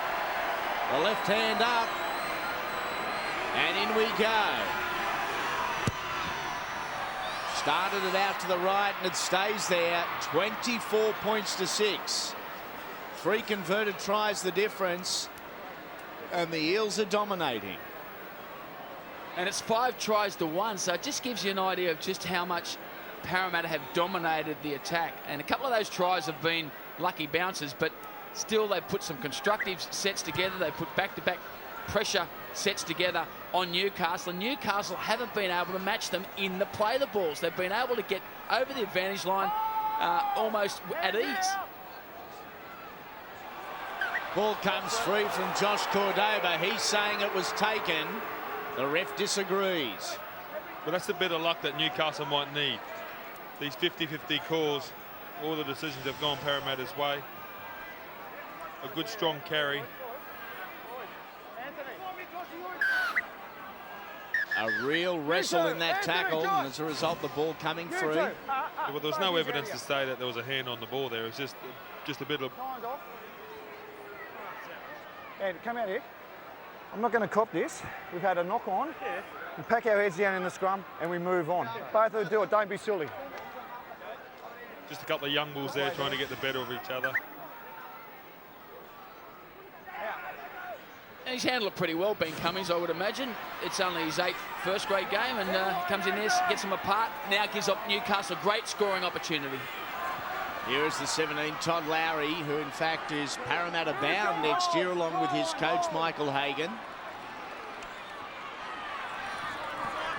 The left hand up. And in we go. Started it out to the right, and it stays there. 24 points to 6. 3 converted tries the difference, and the Eels are dominating. And it's 5 tries to 1, so it just gives you an idea of just how much Parramatta have dominated the attack. And a couple of those tries have been lucky bounces, but still they've put some constructive sets together. They put back-to-back pressure sets together on Newcastle, and Newcastle haven't been able to match them in the play the balls. They've been able to get over the advantage line almost at ease. Ball comes free from Josh Cordova. He's saying it was taken. The ref disagrees. But that's the bit of luck that Newcastle might need. These 50-50 calls, all the decisions have gone Parramatta's way. A good strong carry. A real wrestle in that tackle, and as a result the ball coming free. Yeah, well, there was no evidence to say that there was a hand on the ball there. It was just a bit of... Ed, come out here. I'm not going to cop this. We've had a knock on. We pack our heads down in the scrum and we move on. Both of them do it, don't be silly. Just a couple of young bulls there trying to get the better of each other. And he's handled it pretty well, Ben Cummings, I would imagine. It's only his 8th first-grade game, and comes in there, gets them apart. Now gives up Newcastle a great scoring opportunity. Here is the 17, Todd Lowry, who in fact is Parramatta bound next year along with his coach Michael Hagan.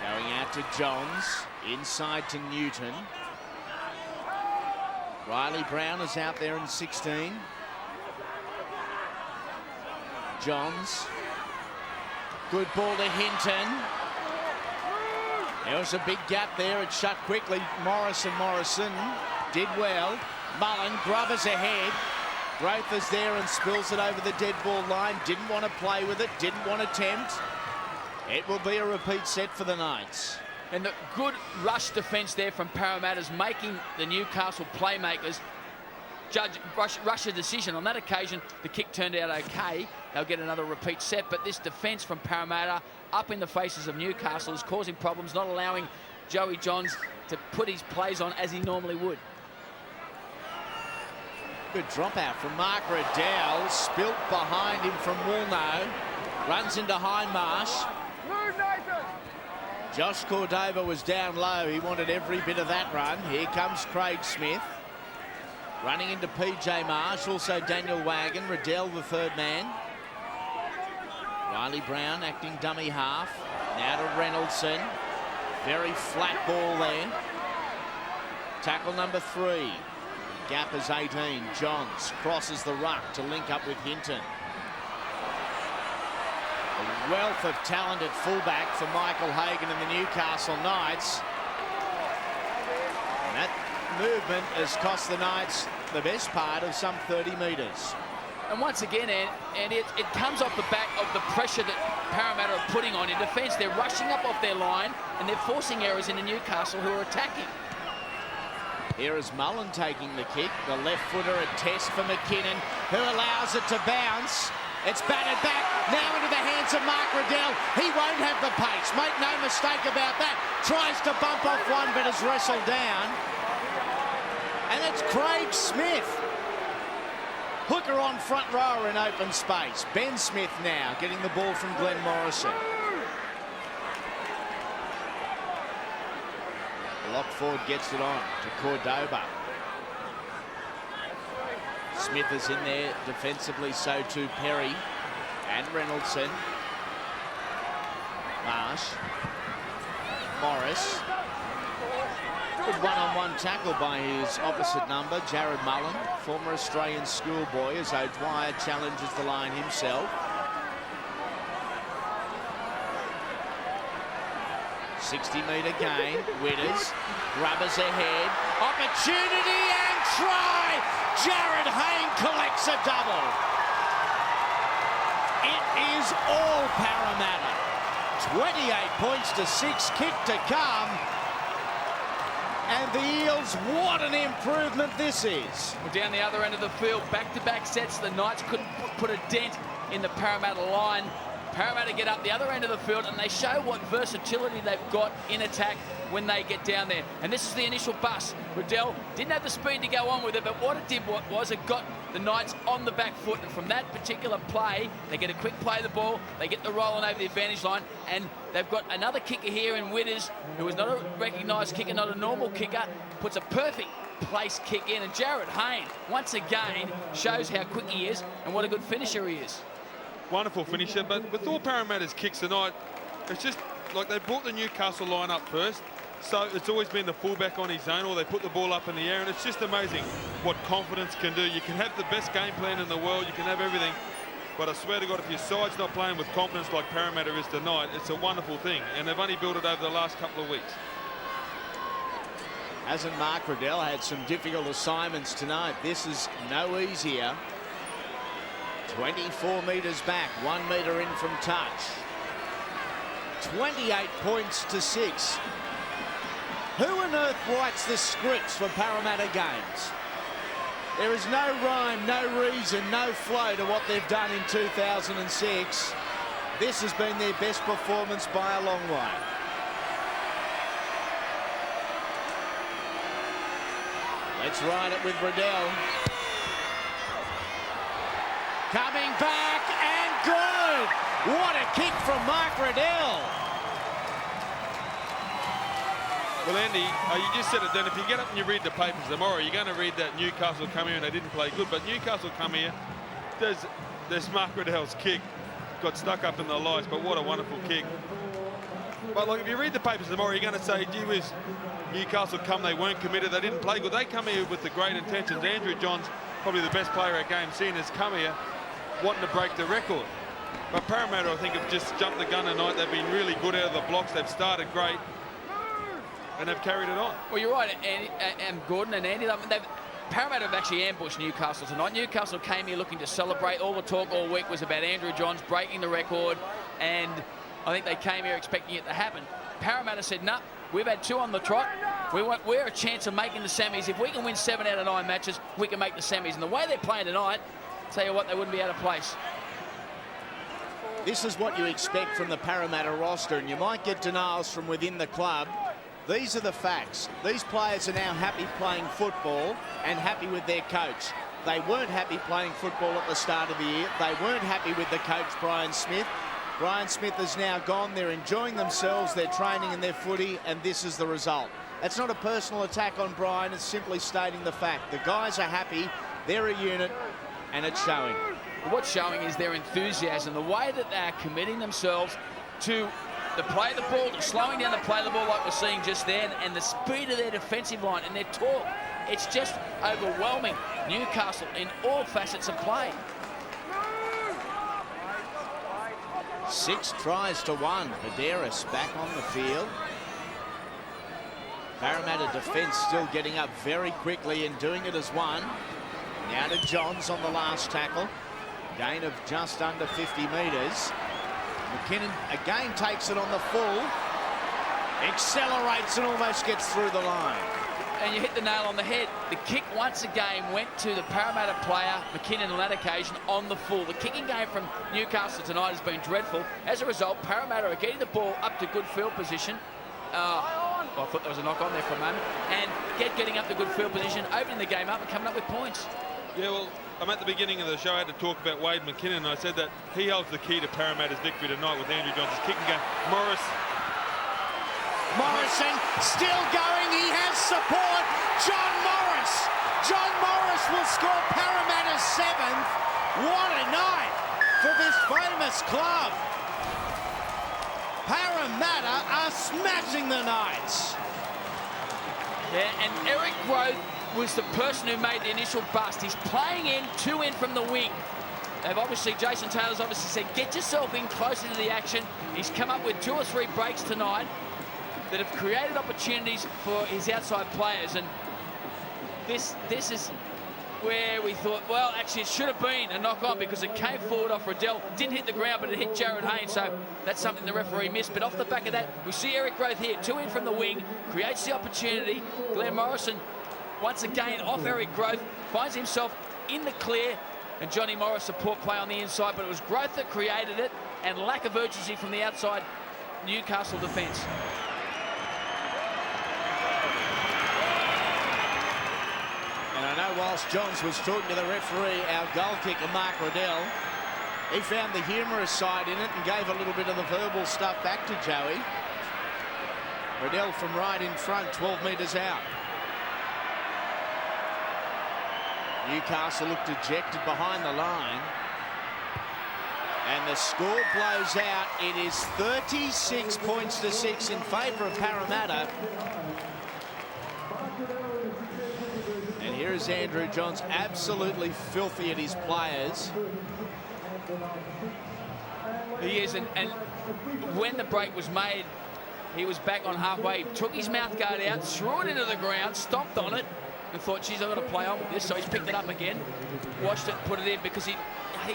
Going out to Johns, inside to Newton. Riley Brown is out there in 16. Johns. Good ball to Hinton. There was a big gap there. It shut quickly. Morrison did well. Mullen, Grubbers ahead. Growth is there and spills it over the dead ball line. Didn't want to play with it. Didn't want to tempt. It will be a repeat set for the Knights. And the good rush defence there from Parramatta's making the Newcastle playmakers rush a decision. On that occasion, the kick turned out okay. They'll get another repeat set, but this defence from Parramatta up in the faces of Newcastle is causing problems, not allowing Joey Johns to put his plays on as he normally would. Good drop out from Mark Riddell, spilt behind him from Woolno, runs into Hindmarsh. Josh Cordova was down low. He wanted every bit of that run. Here comes Craig Smith. Running into PJ Marsh, also Daniel Wagon, Riddell the third man. Riley Brown acting dummy half. Now to Reynoldson. Very flat ball there. Tackle number 3. Gap is 18. Johns crosses the ruck to link up with Hinton. A wealth of talent at fullback for Michael Hagan and the Newcastle Knights. And that movement has cost the Knights the best part of some 30 metres. And once again, and it comes off the back of the pressure that Parramatta are putting on in defence. They're rushing up off their line and they're forcing errors into Newcastle, who are attacking. Here is Mullen taking the kick. The left footer, a test for McKinnon, who allows it to bounce. It's batted back now into the hands of Mark Riddell. He won't have the pace. Make no mistake about that. Tries to bump off one, but is wrestled down. And it's Craig Smith. Hooker on front rower in open space. Ben Smith now getting the ball from Glenn Morrison. Lockford gets it on to Cordoba. Smith is in there defensively, so too Perry and Reynoldson. Marsh. Morris. Good one-on-one tackle by his opposite number, Jared Mullen, former Australian schoolboy, as O'Dwyer challenges the line himself. 60-metre gain. Witters. Grubbers ahead. Opportunity and try! Jared Hayne collects a double. It is all Parramatta. 28 points to 6, kick to come. And the Eels, what an improvement this is. Well, down the other end of the field, back-to-back sets. The Knights couldn't put a dent in the Parramatta line. Parramatta get up the other end of the field and they show what versatility they've got in attack when they get down there. And this is the initial bust. Riddell didn't have the speed to go on with it, but what it did was it got the Knights on the back foot. And from that particular play, they get a quick play of the ball, they get the rolling over the advantage line, and they've got another kicker here in Witters, who is not a recognised kicker, not a normal kicker, puts a perfect place kick in. And Jared Hayne, once again, shows how quick he is and what a good finisher he is. Wonderful finisher, but with all Parramatta's kicks tonight, it's just like they brought the Newcastle line up first, so it's always been the fullback on his own, or they put the ball up in the air, and it's just amazing what confidence can do. You can have the best game plan in the world, you can have everything, but I swear to God, if your side's not playing with confidence like Parramatta is tonight, it's a wonderful thing, and they've only built it over the last couple of weeks. Hasn't Mark Riddell had some difficult assignments tonight? This is no easier. 24 metres back, 1 metre in from touch. 28 points to 6. Who on earth writes the scripts for Parramatta games? There is no rhyme, no reason, no flow to what they've done in 2006. This has been their best performance by a long way. Let's ride it with Riddell. Coming back and good. What a kick from Mark Riddell. Well, Andy, you just said it then. If you get up and you read the papers tomorrow, you're going to read that Newcastle come here and they didn't play good. But Newcastle come here, there's Mark Riddell's kick. Got stuck up in the lights, but what a wonderful kick. But like, if you read the papers tomorrow, you're going to say, gee whiz, Newcastle come, they weren't committed, they didn't play good. They come here with the great intentions. Andrew Johns, probably the best player at game seen, has come here wanting to break the record. But Parramatta, I think, have just jumped the gun tonight. They've been really good out of the blocks. They've started great, and they've carried it on. Well, you're right, Andy, and Gordon and Andy. Parramatta have actually ambushed Newcastle tonight. Newcastle came here looking to celebrate. All the talk all week was about Andrew Johns breaking the record, and I think they came here expecting it to happen. Parramatta said, no, we've had 2 on the trot. We're a chance of making the semis. If we can win 7 out of 9 matches, we can make the semis. And the way they're playing tonight, tell you what, they wouldn't be out of place. This is what you expect from the Parramatta roster, and you might get denials from within the club. These are the facts. These players are now happy playing football and happy with their coach. They weren't happy playing football at the start of the year. They weren't happy with the coach, Brian Smith. Brian Smith is now gone. They're enjoying themselves, their training and their footy, and this is the result. It's not a personal attack on Brian. It's simply stating the fact. The guys are happy. They're a unit, and it's showing. What's showing is their enthusiasm, the way that they are committing themselves to the play of the ball, to slowing down the play of the ball like we're seeing just then, and the speed of their defensive line and their talk. It's just overwhelming Newcastle in all facets of play. 6 tries to 1. Haderis back on the field. Parramatta defence still getting up very quickly and doing it as one. Now to Johns on the last tackle. Gain of just under 50 metres. McKinnon again takes it on the full. Accelerates and almost gets through the line. And you hit the nail on the head. The kick once again went to the Parramatta player, McKinnon, on that occasion, on the full. The kicking game from Newcastle tonight has been dreadful. As a result, Parramatta are getting the ball up to good field position. I thought there was a knock on there for a moment. And getting up to good field position, opening the game up and coming up with points. Yeah, well, I'm at the beginning of the show. I had to talk about Wade McKinnon. And I said that he holds the key to Parramatta's victory tonight with Andrew Johns' kicking game. Morrison still going. He has support. John Morris. John Morris will score Parramatta's 7th. What a night for this famous club. Parramatta are smashing the Knights. Yeah, and Eric Grove was the person who made the initial bust. He's playing in, 2 in from the wing. Jason Taylor's obviously said, get yourself in closer to the action. He's come up with 2 or 3 breaks tonight that have created opportunities for his outside players, and this is where we thought, well, actually it should have been a knock on because it came forward off Riddell, didn't hit the ground, but it hit Jared Haynes, so that's something the referee missed. But off the back of that, we see Eric Grove here, 2 in from the wing, creates the opportunity. Glenn Morrison, once again off Eric Grove, finds himself in the clear, and Johnny Morris support play on the inside, but it was Grove that created it, and lack of urgency from the outside Newcastle defence. And I know whilst Johns was talking to the referee, our goal kicker, Mark Riddell, he found the humorous side in it and gave a little bit of the verbal stuff back to Joey. Riddell from right in front, 12 metres out. Newcastle looked dejected behind the line. And the score blows out. It is 36 points to 6 in favour of Parramatta. And here is Andrew Johns, absolutely filthy at his players. He is, and when the break was made, he was back on halfway. He took his mouth guard out, threw it into the ground, stomped on it, and thought, geez, I've got to play on with this. So he's picked it up again, washed it, put it in, because he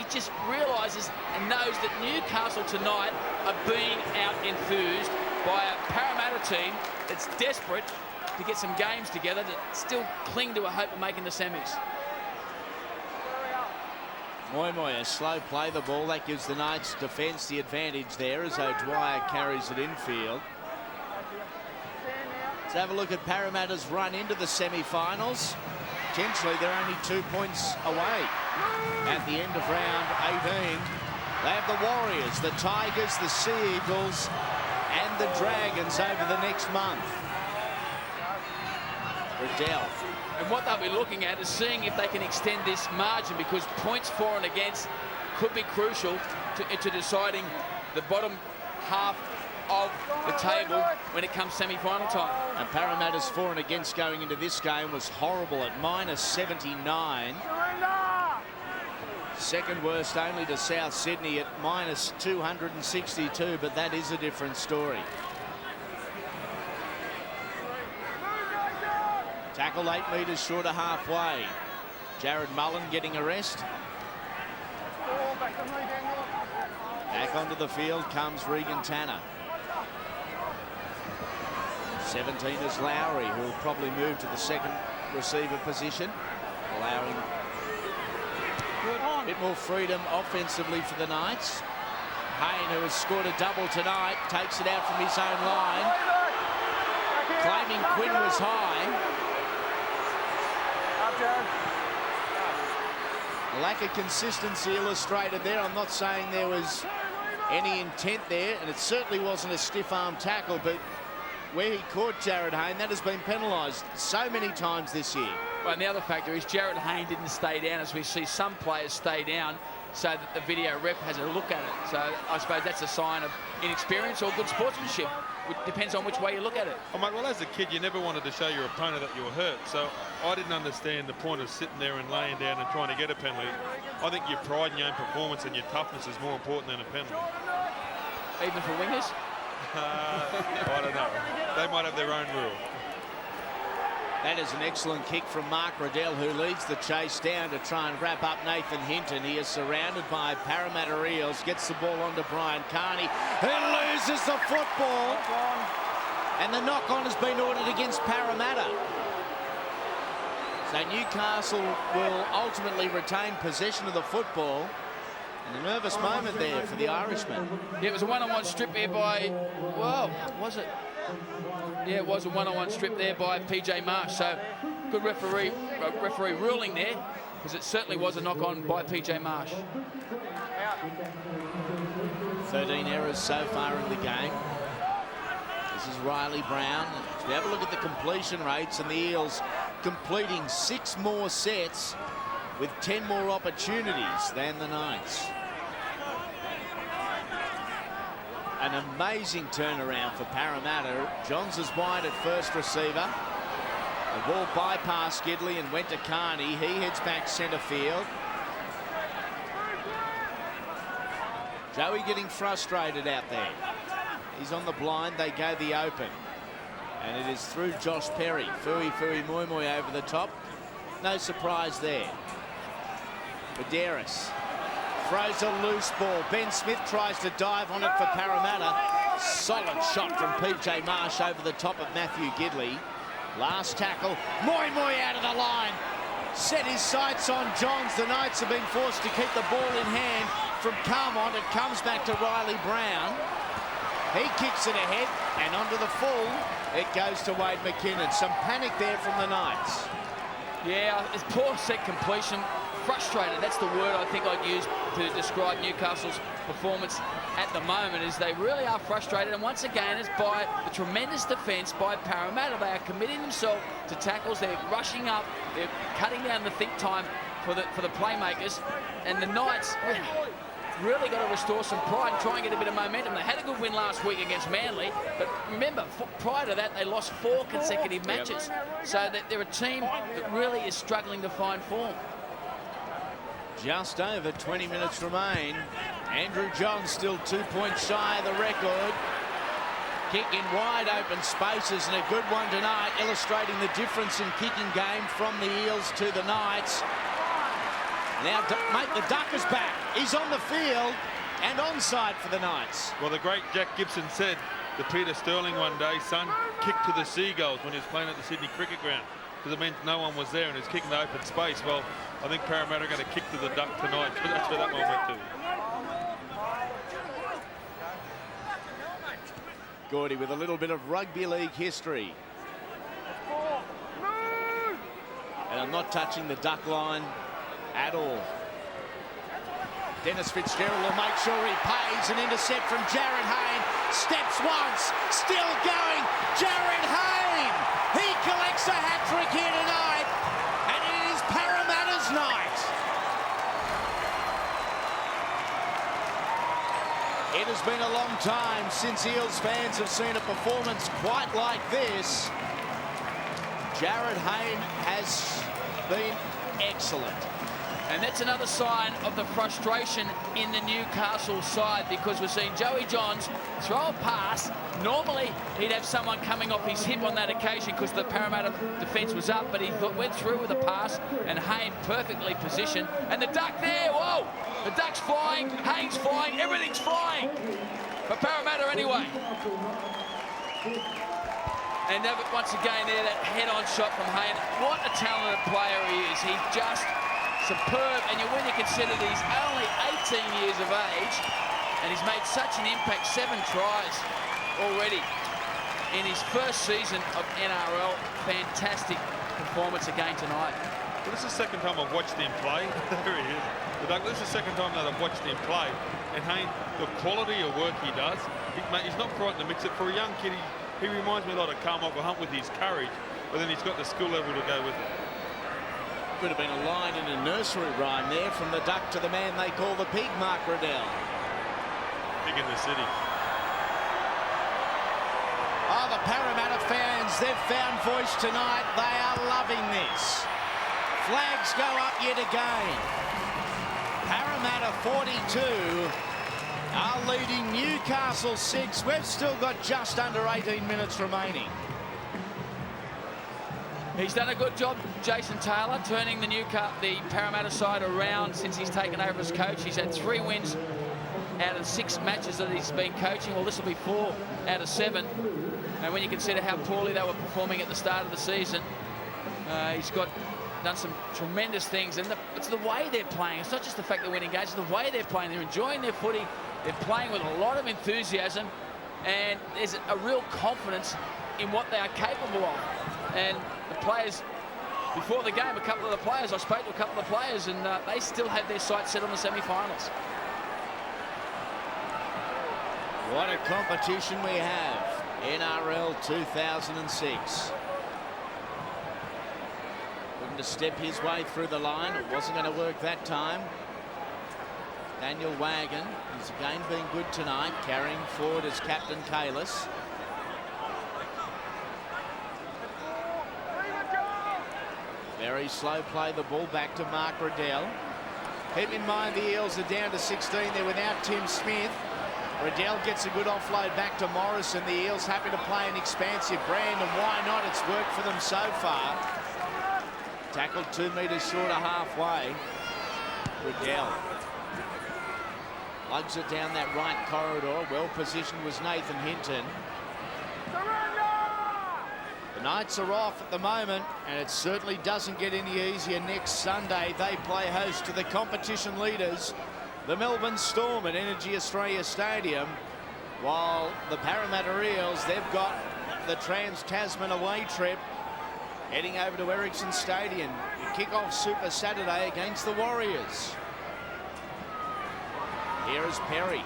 just realises and knows that Newcastle tonight are being out-enthused by a Parramatta team that's desperate to get some games together, that still cling to a hope of making the semis. Moy, a slow play the ball. That gives the Knights defence the advantage there as O'Dwyer carries it infield. Let's have a look at Parramatta's run into the semi-finals. Potentially they're only 2 points away at the end of round 18. They have the Warriors, the Tigers, the Sea Eagles and the Dragons over the next month. Riddell. And what they'll be looking at is seeing if they can extend this margin, because points for and against could be crucial to deciding the bottom half of the table when it comes semi-final time. And Parramatta's for and against going into this game was horrible at -79. Second worst only to South Sydney at -262, but that is a different story. Tackle 8 metres short of halfway. Jared Mullen getting a rest. Back onto the field comes Regan Tanner. 17 is Lowry, who will probably move to the second receiver position, allowing a bit more freedom offensively for the Knights. Hayne, who has scored a double tonight, takes it out from his own line, claiming Quinn was high. A lack of consistency illustrated there. I'm not saying there was any intent there, and it certainly wasn't a stiff-arm tackle, but where he caught Jared Hayne, that has been penalised so many times this year. Well, and the other factor is Jared Hayne didn't stay down, as we see some players stay down so that the video ref has a look at it. So I suppose that's a sign of inexperience or good sportsmanship. It depends on which way you look at it. Oh, mate, well, as a kid, you never wanted to show your opponent that you were hurt. So I didn't understand the point of sitting there and laying down and trying to get a penalty. I think your pride in your own performance and your toughness is more important than a penalty. Even for wingers? I don't know. They might have their own rule. That is an excellent kick from Mark Riddell, who leads the chase down to try and wrap up Nathan Hinton. He is surrounded by Parramatta Eels, gets the ball onto Brian Carney, who loses the football. And the knock-on has been ordered against Parramatta. So Newcastle will ultimately retain possession of the football. And a nervous moment there for the Irishman. Yeah, it was a one-on-one strip there by, well, was it? Yeah, it was a one-on-one strip there by PJ Marsh. So good referee ruling there, because it certainly was a knock-on by PJ Marsh. 13 errors so far in the game. This is Riley Brown. So we have a look at the completion rates, and the Eels completing 6 more sets with 10 more opportunities than the Knights. An amazing turnaround for Parramatta. Johns is wide at first receiver. The ball bypassed Gidley and went to Carney. He heads back centre field. Joey getting frustrated out there. He's on the blind. They go the open. And it is through Josh Perry. Fui Moi Moi over the top. No surprise there. Medeiros throws a loose ball. Ben Smith tries to dive on it for Parramatta. Solid shot from PJ Marsh over the top of Matthew Gidley. Last tackle. Moi Moi out of the line. Set his sights on Johns. The Knights have been forced to keep the ball in hand from Carmont. It comes back to Riley Brown. He kicks it ahead and onto the full. It goes to Wade McKinnon. Some panic there from the Knights. Yeah, it's poor set completion. Frustrated, that's the word I think I'd use to describe Newcastle's performance at the moment, is they really are frustrated, and once again it's by the tremendous defence by Parramatta. They are committing themselves to tackles, they're rushing up, they're cutting down the think time for the playmakers, and the Knights really got to restore some pride and try and get a bit of momentum. They had a good win last week against Manly, but remember, prior to that they lost 4 consecutive matches, so that they're a team that really is struggling to find form. Just over 20 minutes remain. Andrew Johns still 2 points shy of the record. Kick in wide open spaces, and a good one tonight, illustrating the difference in kicking game from the Eels to the Knights. Now, mate, the Duck is back. He's on the field and onside for the Knights. Well, the great Jack Gibson said to Peter Sterling one day, son, kick to the Seagulls, when he was playing at the Sydney Cricket Ground, because it meant no one was there and he was kicking the open space. Well, I think Parramatta are going to kick to the Duck tonight, because that's where that one went to. Gordy with a little bit of rugby league history. And I'm not touching the Duck line at all. Dennis Fitzgerald will make sure he pays. An intercept from Jared Hayne. Steps once, still going. Jared Hayne! He collects a hat-trick here tonight. And it is Parramatta's night. It has been a long time since Eels fans have seen a performance quite like this. Jared Hayne has been excellent. And that's another sign of the frustration in the Newcastle side, because we're seeing Joey Johns throw a pass. Normally, he'd have someone coming off his hip on that occasion because the Parramatta defence was up, but he went through with a pass, and Hayne perfectly positioned. And the Duck there, whoa! The Duck's flying, Hayne's flying, everything's flying. For Parramatta anyway. And once again there, that head-on shot from Hayne. What a talented player he is. He just superb, and when you consider that he's only 18 years of age and he's made such an impact, 7 tries already in his first season of NRL. Fantastic performance again tonight. Well, this is the second time I've watched him play. There he is. This is the second time that I've watched him play, and Hayne, the quality of work he does, he's not frightened to mix it. For a young kid, he reminds me a lot of Carmichael Hunt with his courage, but then he's got the skill level to go with it. Could have been a line in a nursery rhyme there, from the Duck to the man they call the Pig, Mark Riddell. Pig in the city. Oh, the Parramatta fans, they've found voice tonight. They are loving this. Flags go up yet again. Parramatta 42 are leading Newcastle 6. We've still got just under 18 minutes remaining. He's done a good job, Jason Taylor, turning the Parramatta side around since he's taken over as coach. He's had 3 wins out of 6 matches that he's been coaching. Well, this will be 4 out of 7. And when you consider how poorly they were performing at the start of the season, he's done some tremendous things. And it's the way they're playing. It's not just the fact they're winning games, it's the way they're playing. They're enjoying their footy. They're playing with a lot of enthusiasm. And there's a real confidence in what they are capable of. And the players, before the game, I spoke to a couple of the players, and they still have their sights set on the semi-finals. What a competition we have. NRL 2006. Looking to step his way through the line. It wasn't going to work that time. Daniel Wagon, he's again been good tonight, carrying forward as captain Kalis. Very slow play, the ball back to Mark Riddell. Keep in mind the Eels are down to 16. They're without Tim Smith. Riddell gets a good offload back to Morrison. The Eels happy to play an expansive brand, and why not? It's worked for them so far. Tackled 2 metres short of halfway. Riddell lugs it down that right corridor. Well positioned was Nathan Hinton. The Knights are off at the moment, and it certainly doesn't get any easier next Sunday. They play host to the competition leaders, the Melbourne Storm, at Energy Australia Stadium, while the Parramatta Eels, they've got the Trans-Tasman away trip heading over to Ericsson Stadium to kick off Super Saturday against the Warriors. Here is Perry.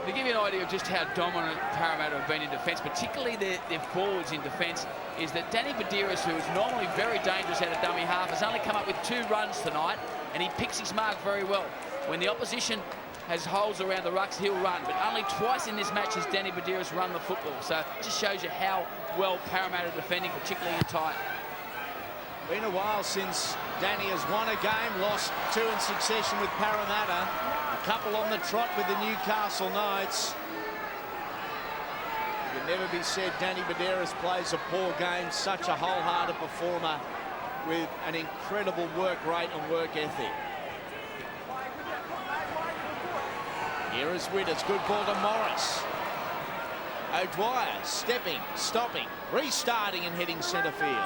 To give you an idea of just how dominant Parramatta have been in defence, particularly their forwards in defence, is that Danny Badiris, who is normally very dangerous out of dummy half, has only come up with 2 runs tonight, and he picks his mark very well. When the opposition has holes around the rucks, he'll run, but only twice in this match has Danny Badiris run the football. So it just shows you how well Parramatta are defending, particularly in tight. Been a while since Danny has won a game, lost 2 in succession with Parramatta. A couple on the trot with the Newcastle Knights. It can never be said Danny Badiris plays a poor game. Such a wholehearted performer with an incredible work rate and work ethic. Here is Witters, good ball to Morris. O'Dwyer stepping, stopping, restarting and heading centre field.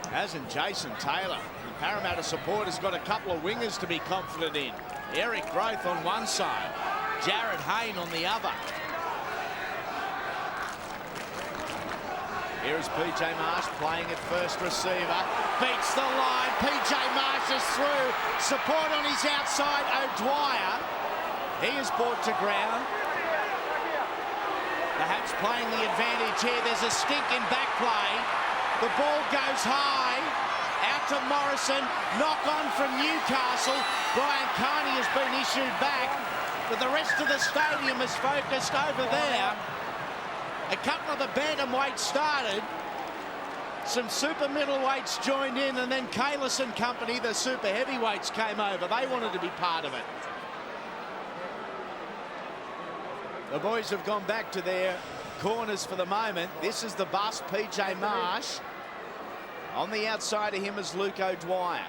Hasn't Jason Taylor. The Parramatta support has got a couple of wingers to be confident in. Eric Growth on one side, Jared Hayne on the other. Here is PJ Marsh playing at first receiver. Beats the line. PJ Marsh is through. Support on his outside. O'Dwyer. He is brought to ground. Perhaps playing the advantage here. There's a stinking back play. The ball goes high, out to Morrison, knock on from Newcastle. Brian Carney has been issued back, but the rest of the stadium is focused over there. A couple of the bantamweights started, some super middleweights joined in, and then Kalis and company, the super heavyweights, came over. They wanted to be part of it. The boys have gone back to their corners for the moment. This is the bus, PJ Marsh. On the outside of him is Luke O'Dwyer.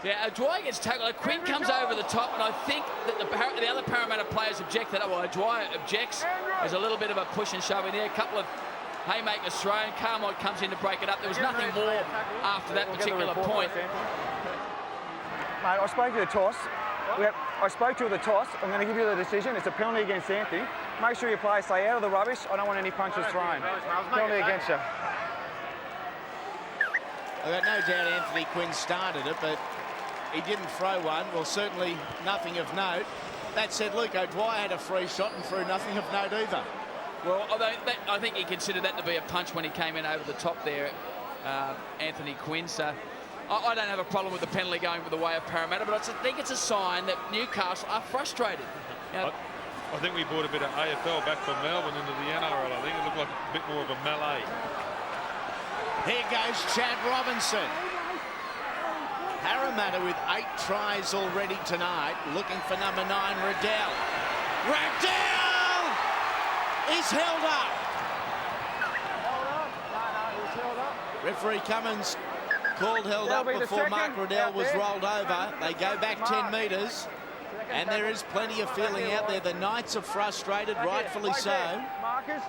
Yeah, O'Dwyer gets tackled. Quinn comes over the top, and I think that the other Parramatta players object to that. Well, O'Dwyer objects. There's a little bit of a push and shove in there. A couple of haymakers thrown. Carmike comes in to break it up. There was nothing more after that particular point. Mate, I spoke to the toss. I spoke to the toss. I'm going to give you the decision. It's a penalty against Anthony. Make sure your players stay out of the rubbish. I don't want any punches thrown. Penalty against you. I've got no doubt Anthony Quinn started it, but he didn't throw one. Well, certainly nothing of note. That said, Luke O'Dwyer had a free shot and threw nothing of note either. Well, I think he considered that to be a punch when he came in over the top there, Anthony Quinn. So I don't have a problem with the penalty going the way of Parramatta, but I think it's a sign that Newcastle are frustrated. You know, I think we brought a bit of AFL back from Melbourne into the NRL. I think it looked like a bit more of a melee. Here goes Chad Robinson. Parramatta with 8 tries already tonight, looking for number 9, Riddell. Riddell! is held up. He was held up. Referee Cummins called held That'll up be the before Mark second Riddell out was there. rolled over. They go back 10 metres. And there is plenty of feeling out there. The Knights are frustrated, rightfully so. Marcus.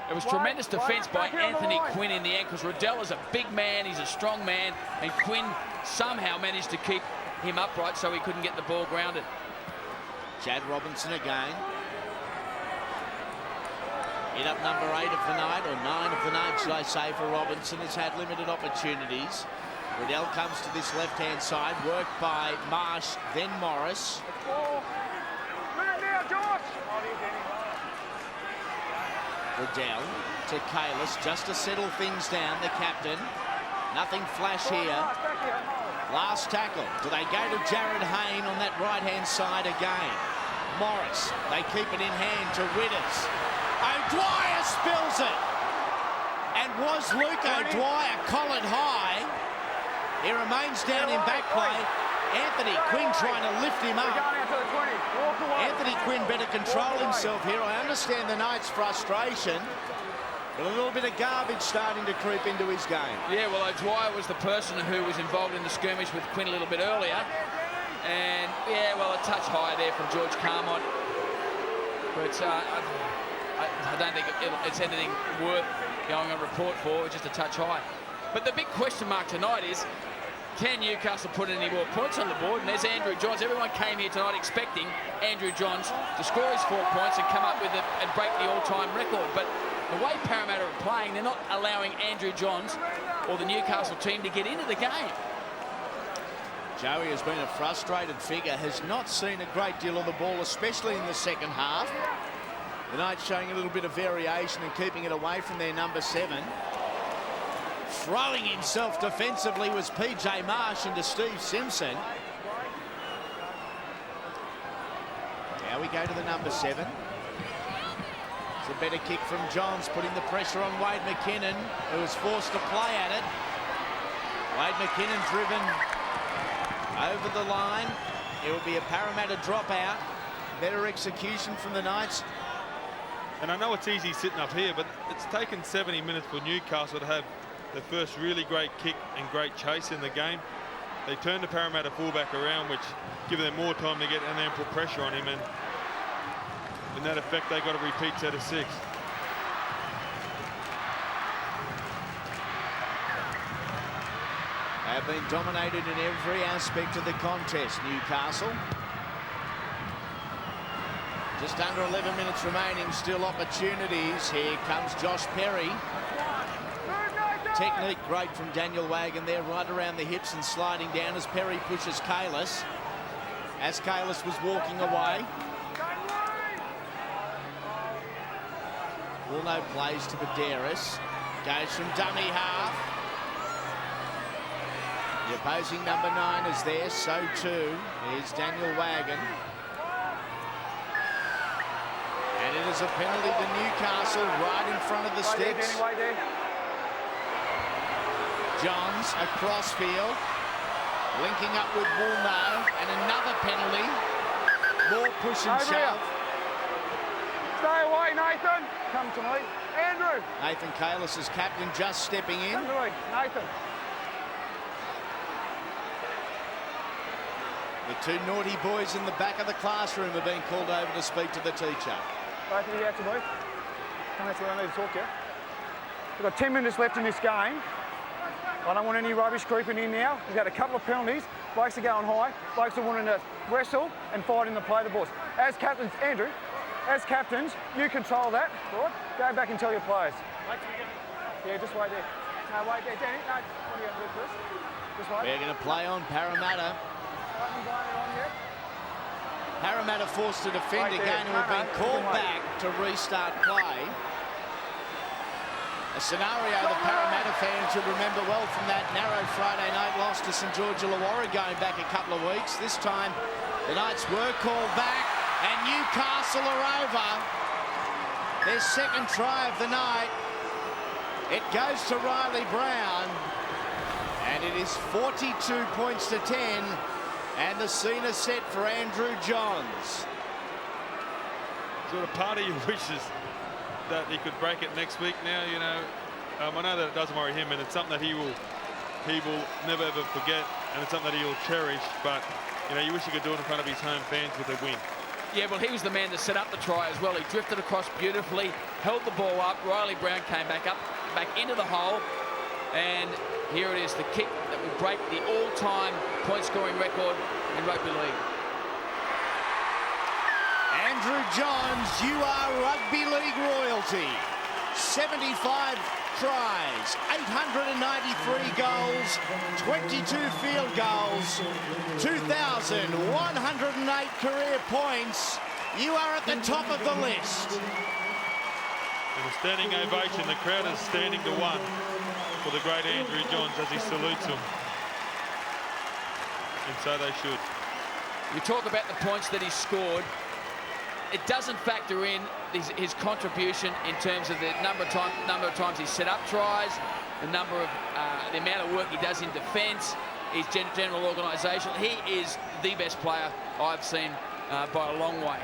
It was Wide, tremendous defence wide, by back here on the Anthony line. Quinn in the ankles. Riddell is a big man, he's a strong man, and Quinn somehow managed to keep him upright so he couldn't get the ball grounded. Chad Robinson again. Hit up number 8 of the night, or 9 of the night, should I say, for Robinson. Has had limited opportunities. Riddell comes to this left-hand side, worked by Marsh, then Morris. Now, George. Riddell to Kalis, just to settle things down, the captain. Nothing flash here. Last tackle. Do they go to Jared Hayne on that right-hand side again? Morris, they keep it in hand to Witters. O'Dwyer spills it. And was Luke O'Dwyer collared high? He remains down in back play. Anthony Quinn trying to lift him up. Anthony Quinn better control himself here. I understand the Knights' frustration, but a little bit of garbage starting to creep into his game. Yeah, well, O'Dwyer was the person who was involved in the skirmish with Quinn a little bit earlier. And, yeah, well, a touch higher there from George Carmont. But I don't think it's anything worth going on report for. It's just a touch high. But the big question mark tonight is, can Newcastle put any more points on the board? And there's Andrew Johns. Everyone came here tonight expecting Andrew Johns to score his 4 points and come up with it and break the all-time record. But the way Parramatta are playing, they're not allowing Andrew Johns or the Newcastle team to get into the game. Joey has been a frustrated figure, has not seen a great deal of the ball, especially in the second half. The Knights showing a little bit of variation and keeping it away from their number 7. Throwing himself defensively was PJ Marsh into Steve Simpson. Now we go to the number 7. It's a better kick from Johns, putting the pressure on Wade McKinnon, who was forced to play at it. Wade McKinnon driven over the line. It will be a Parramatta dropout. Better execution from the Knights. And I know it's easy sitting up here, but it's taken 70 minutes for Newcastle to have the first really great kick and great chase in the game. They turned the Parramatta fullback around, which give them more time to get in there and put pressure on him, and in that effect they got a repeat set of 6. They have been dominated in every aspect of the contest, Newcastle. Just under 11 minutes remaining, still opportunities. Here comes Josh Perry. Technique great from Daniel Wagon there, right around the hips and sliding down as Perry pushes Kalis. As Kalis was walking away. Wilno plays to Baderis. Goes from dummy half. The opposing number 9 is there, so too is Daniel Wagon. And it is a penalty to Newcastle right in front of the sticks. Johns across field, linking up with Woolno, and another penalty. More push and shove. Stay away, Nathan. Come to me. Andrew. Nathan Kalis as captain, just stepping in. Come to me, Nathan. The 2 naughty boys in the back of the classroom are being called over to speak to the teacher. Both of you out to me. Come, that's what I need to talk to you. We've got 10 minutes left in this game. I don't want any rubbish creeping in now. We've got a couple of penalties. Blokes are going high. Blokes are wanting to wrestle and fight in the play the balls. As captains, Andrew, as captains, you control that. Right? Go back and tell your players. Yeah, just wait there. No, wait there. Danny, no, what are you going to do first? Just wait. We're going to play on Parramatta. Parramatta forced to defend again, who have been called back to restart play. A scenario the Parramatta fans should remember well from that narrow Friday night loss to St George Illawarra going back a couple of weeks. This time the Knights were called back and Newcastle are over. Their second try of the night. It goes to Riley Brown and it is 42 points to 10 and the scene is set for Andrew Johns. Sort of part of you wishes that he could break it next week now, you know. I know that it doesn't worry him, and it's something that he will never ever forget, and it's something that he will cherish. But you know, you wish he could do it in front of his home fans with a win. Yeah, well, he was the man that set up the try as well. He drifted across beautifully, held the ball up. Riley Brown came back into the hole, and here it is, the kick that would break the all-time point-scoring record in rugby league. Andrew Johns, you are rugby league royalty. 75 tries, 893 goals, 22 field goals, 2,108 career points. You are at the top of the list. And a standing ovation. The crowd is standing to one for the great Andrew Johns as he salutes them. And so they should. You talk about the points that he scored. It doesn't factor in his contribution in terms of the number of times he set up tries, the amount of work he does in defence, his general organisation. He is the best player I've seen by a long way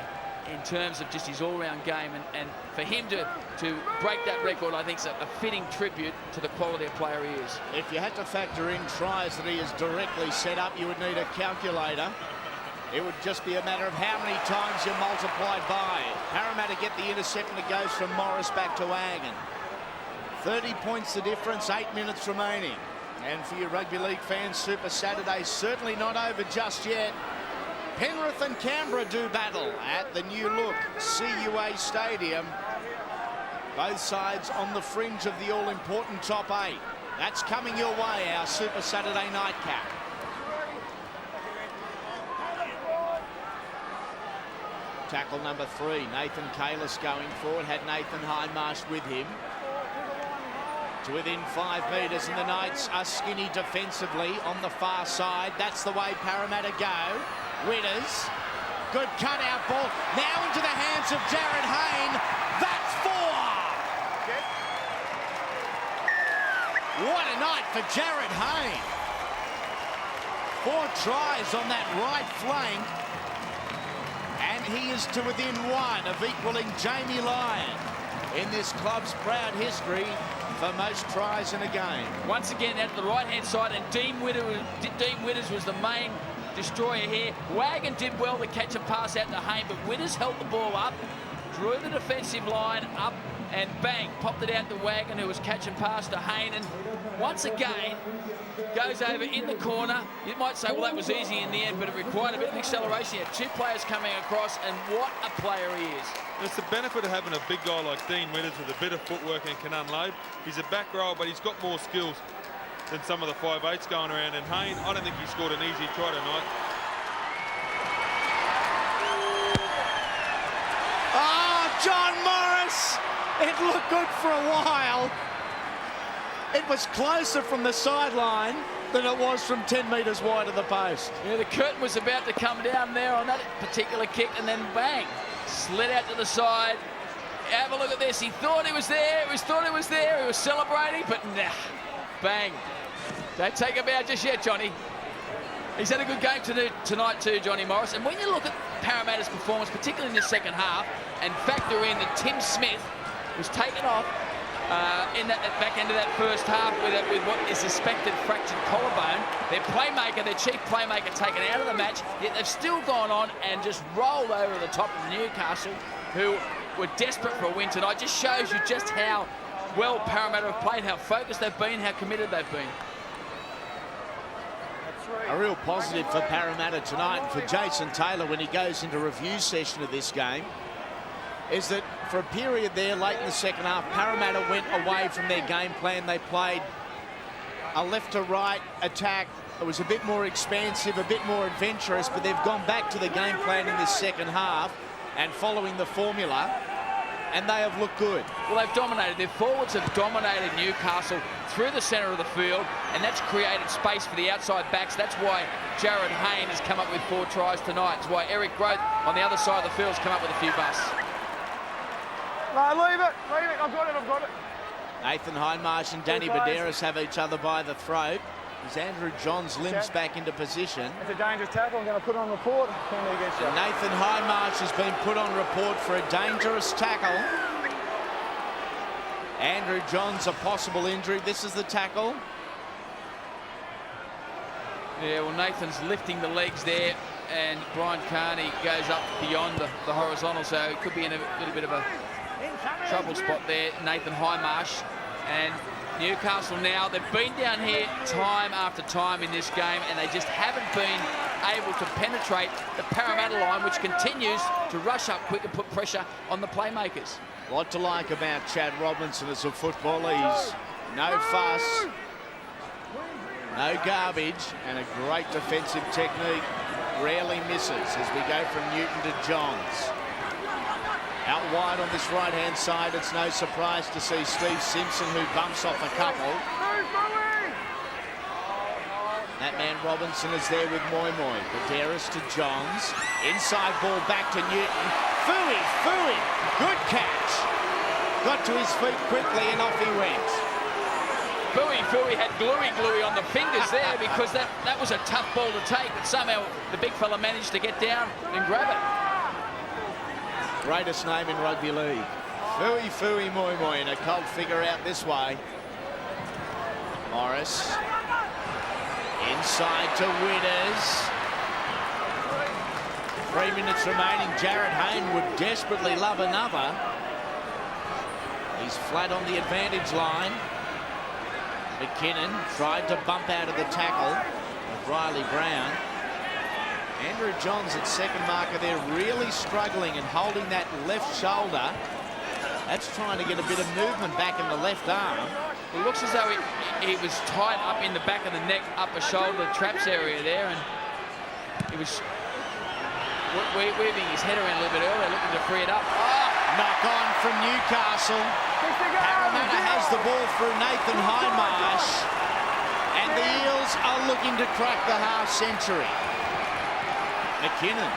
in terms of just his all-round game, and for him to break that record, I think is a fitting tribute to the quality of player he is. If you had to factor in tries that he has directly set up, you would need a calculator. It would just be a matter of how many times you multiplied by. Parramatta get the intercept and it goes from Morris back to Wagon. 30 points the difference, 8 minutes remaining. And for your rugby league fans, Super Saturday certainly not over just yet. Penrith and Canberra do battle at the new look CUA Stadium. Both sides on the fringe of the all-important top 8. That's coming your way, our Super Saturday nightcap. Tackle number 3, Nathan Kalis going forward, had Nathan Hindmarsh with him. To within 5 metres, and the Knights are skinny defensively on the far side. That's the way Parramatta go. Winners, good cut-out ball, now into the hands of Jared Hayne. That's 4! What a night for Jared Hayne. 4 tries on that right flank. And he is to within 1 of equaling Jamie Lyon in this club's proud history for most tries in a game. Once again, out to the right-hand side, and Dean Witters was the main destroyer here. Wagon did well to catch a pass out to Hayne, but Witters held the ball up, drew the defensive line up, and bang, popped it out to Wagon, who was catching pass to Hayne, and once again, goes over in the corner. You might say, well, that was easy in the end, but it required a bit of acceleration. He had 2 players coming across, and what a player he is. It's the benefit of having a big guy like Dean Witters with a bit of footwork and can unload. He's a back rower, but he's got more skills than some of the 5'8s going around. And Hayne, I don't think he scored an easy try tonight. Oh, John Morris! It looked good for a while. It was closer from the sideline than it was from 10 metres wide of the post. Yeah, the curtain was about to come down there on that particular kick, and then bang, slid out to the side. Have a look at this. He thought he was there. He thought he was there. He was celebrating, but nah, bang. Don't take him out just yet, Johnny. He's had a good game tonight too, Johnny Morris. And when you look at Parramatta's performance, particularly in the second half, and factor in that Tim Smith was taken off in that back end of that first half with what is suspected fractured collarbone. Their playmaker, their chief playmaker, taken out of the match, yet they've still gone on and just rolled over the top of Newcastle, who were desperate for a win tonight. Just shows you just how well Parramatta have played, how focused they've been, how committed they've been. A real positive for Parramatta tonight, and for Jason Taylor when he goes into review session of this game, is that for a period there late in the second half, Parramatta went away from their game plan. They played a left to right attack. It was a bit more expansive, a bit more adventurous, but they've gone back to the game plan in this second half and following the formula, and they have looked good. Well, they've dominated. Their forwards have dominated Newcastle through the centre of the field, and that's created space for the outside backs. That's why Jared Hayne has come up with 4 tries tonight. It's why Eric Groth on the other side of the field has come up with a few busts. No, leave it. I've got it. Nathan Hindmarsh and Danny Baderas have each other by the throat as Andrew Johns limps back into position. It's a dangerous tackle. I'm going to put it on report. Penalty against you. And Nathan Hindmarsh has been put on report for a dangerous tackle. Andrew Johns, a possible injury. This is the tackle. Yeah, well, Nathan's lifting the legs there, and Brian Carney goes up beyond the horizontal, so it could be in a little bit of a trouble spot there, Nathan Highmarsh. And Newcastle now, they've been down here time after time in this game, and they just haven't been able to penetrate the Parramatta line, which continues to rush up quick and put pressure on the playmakers. A lot to like about Chad Robinson as a footballer. He's no fuss, no garbage, and a great defensive technique. Rarely misses as we go from Newton to Johns. Out wide on this right-hand side, it's no surprise to see Steve Simpson, who bumps off a couple. That man Robinson is there with Moi. Baderas to Johns. Inside ball back to Newton. Fooey, good catch. Got to his feet quickly and off he went. Fooey had gluey on the fingers there because that was a tough ball to take, but somehow the big fella managed to get down and grab it. Greatest name in rugby league. Fooey Moi, and a cold figure out this way. Morris. Inside to Winners. 3 minutes remaining. Jared Hayne would desperately love another. He's flat on the advantage line. McKinnon tried to bump out of the tackle of Riley Brown. Andrew Johns at second marker there, really struggling and holding that left shoulder. That's trying to get a bit of movement back in the left arm. It looks as though he was tied up in the back of the neck, upper shoulder, traps area there, and he was weaving his head around a little bit earlier, looking to free it up. Oh! Knock on from Newcastle. Parramatta has the ball through Nathan Highmarsh, and the Eels are looking to crack the half-century. McKinnon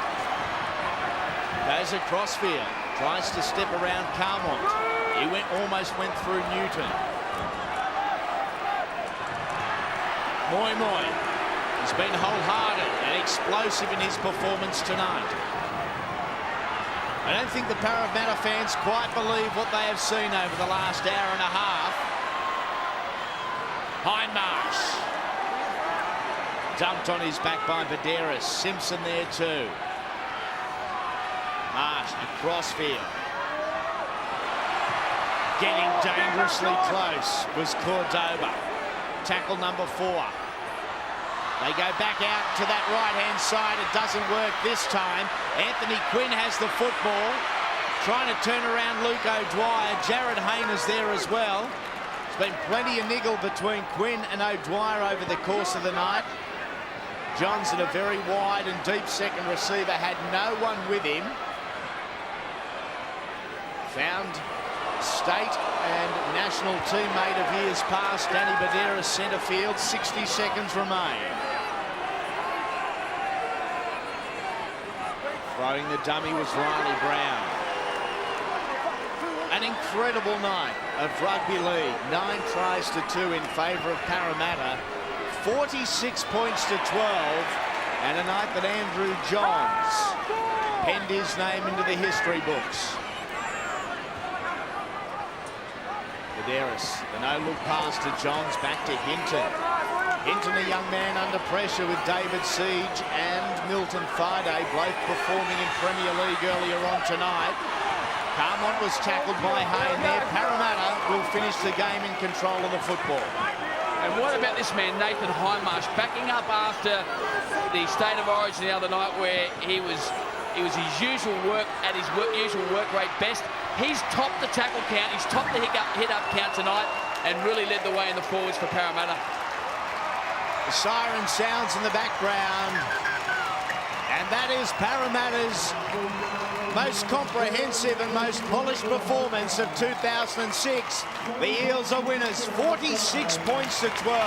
goes across field, tries to step around Carmont. He almost went through Newton. Moi has been wholehearted and explosive in his performance tonight. I don't think the Parramatta fans quite believe what they have seen over the last hour and a half. Hindmarsh. Dumped on his back by Baderas. Simpson there too. Marsh across field. Getting dangerously close was Cordoba. Tackle number 4. They go back out to that right-hand side. It doesn't work this time. Anthony Quinn has the football, trying to turn around Luke O'Dwyer. Jared Hayne is there as well. There's been plenty of niggle between Quinn and O'Dwyer over the course of the night. Johns in a very wide and deep second receiver, had no one with him. Found state and national teammate of years past, Danny Baderas, centre field. 60 seconds remain. Throwing the dummy was Riley Brown. An incredible night of rugby league. 9 tries to 2 in favour of Parramatta. 46 points to 12. And a night that Andrew Johns penned his name into the history books. Baderas, the no-look pass to Johns, back to Hinton. Hinton, a young man under pressure with David Siege and Milton Fide, both performing in Premier League earlier on tonight. Carmont was tackled by Hayne there. Parramatta will finish the game in control of the football. And what about this man, Nathan Highmarsh, backing up after the State of Origin the other night, where he was his usual work at his usual work rate best. He's topped the tackle count, he's topped the hit-up count tonight, and really led the way in the forwards for Parramatta. The siren sounds in the background, and that is Parramatta's most comprehensive and most polished performance of 2006. The Eels are winners, 46 points to 12.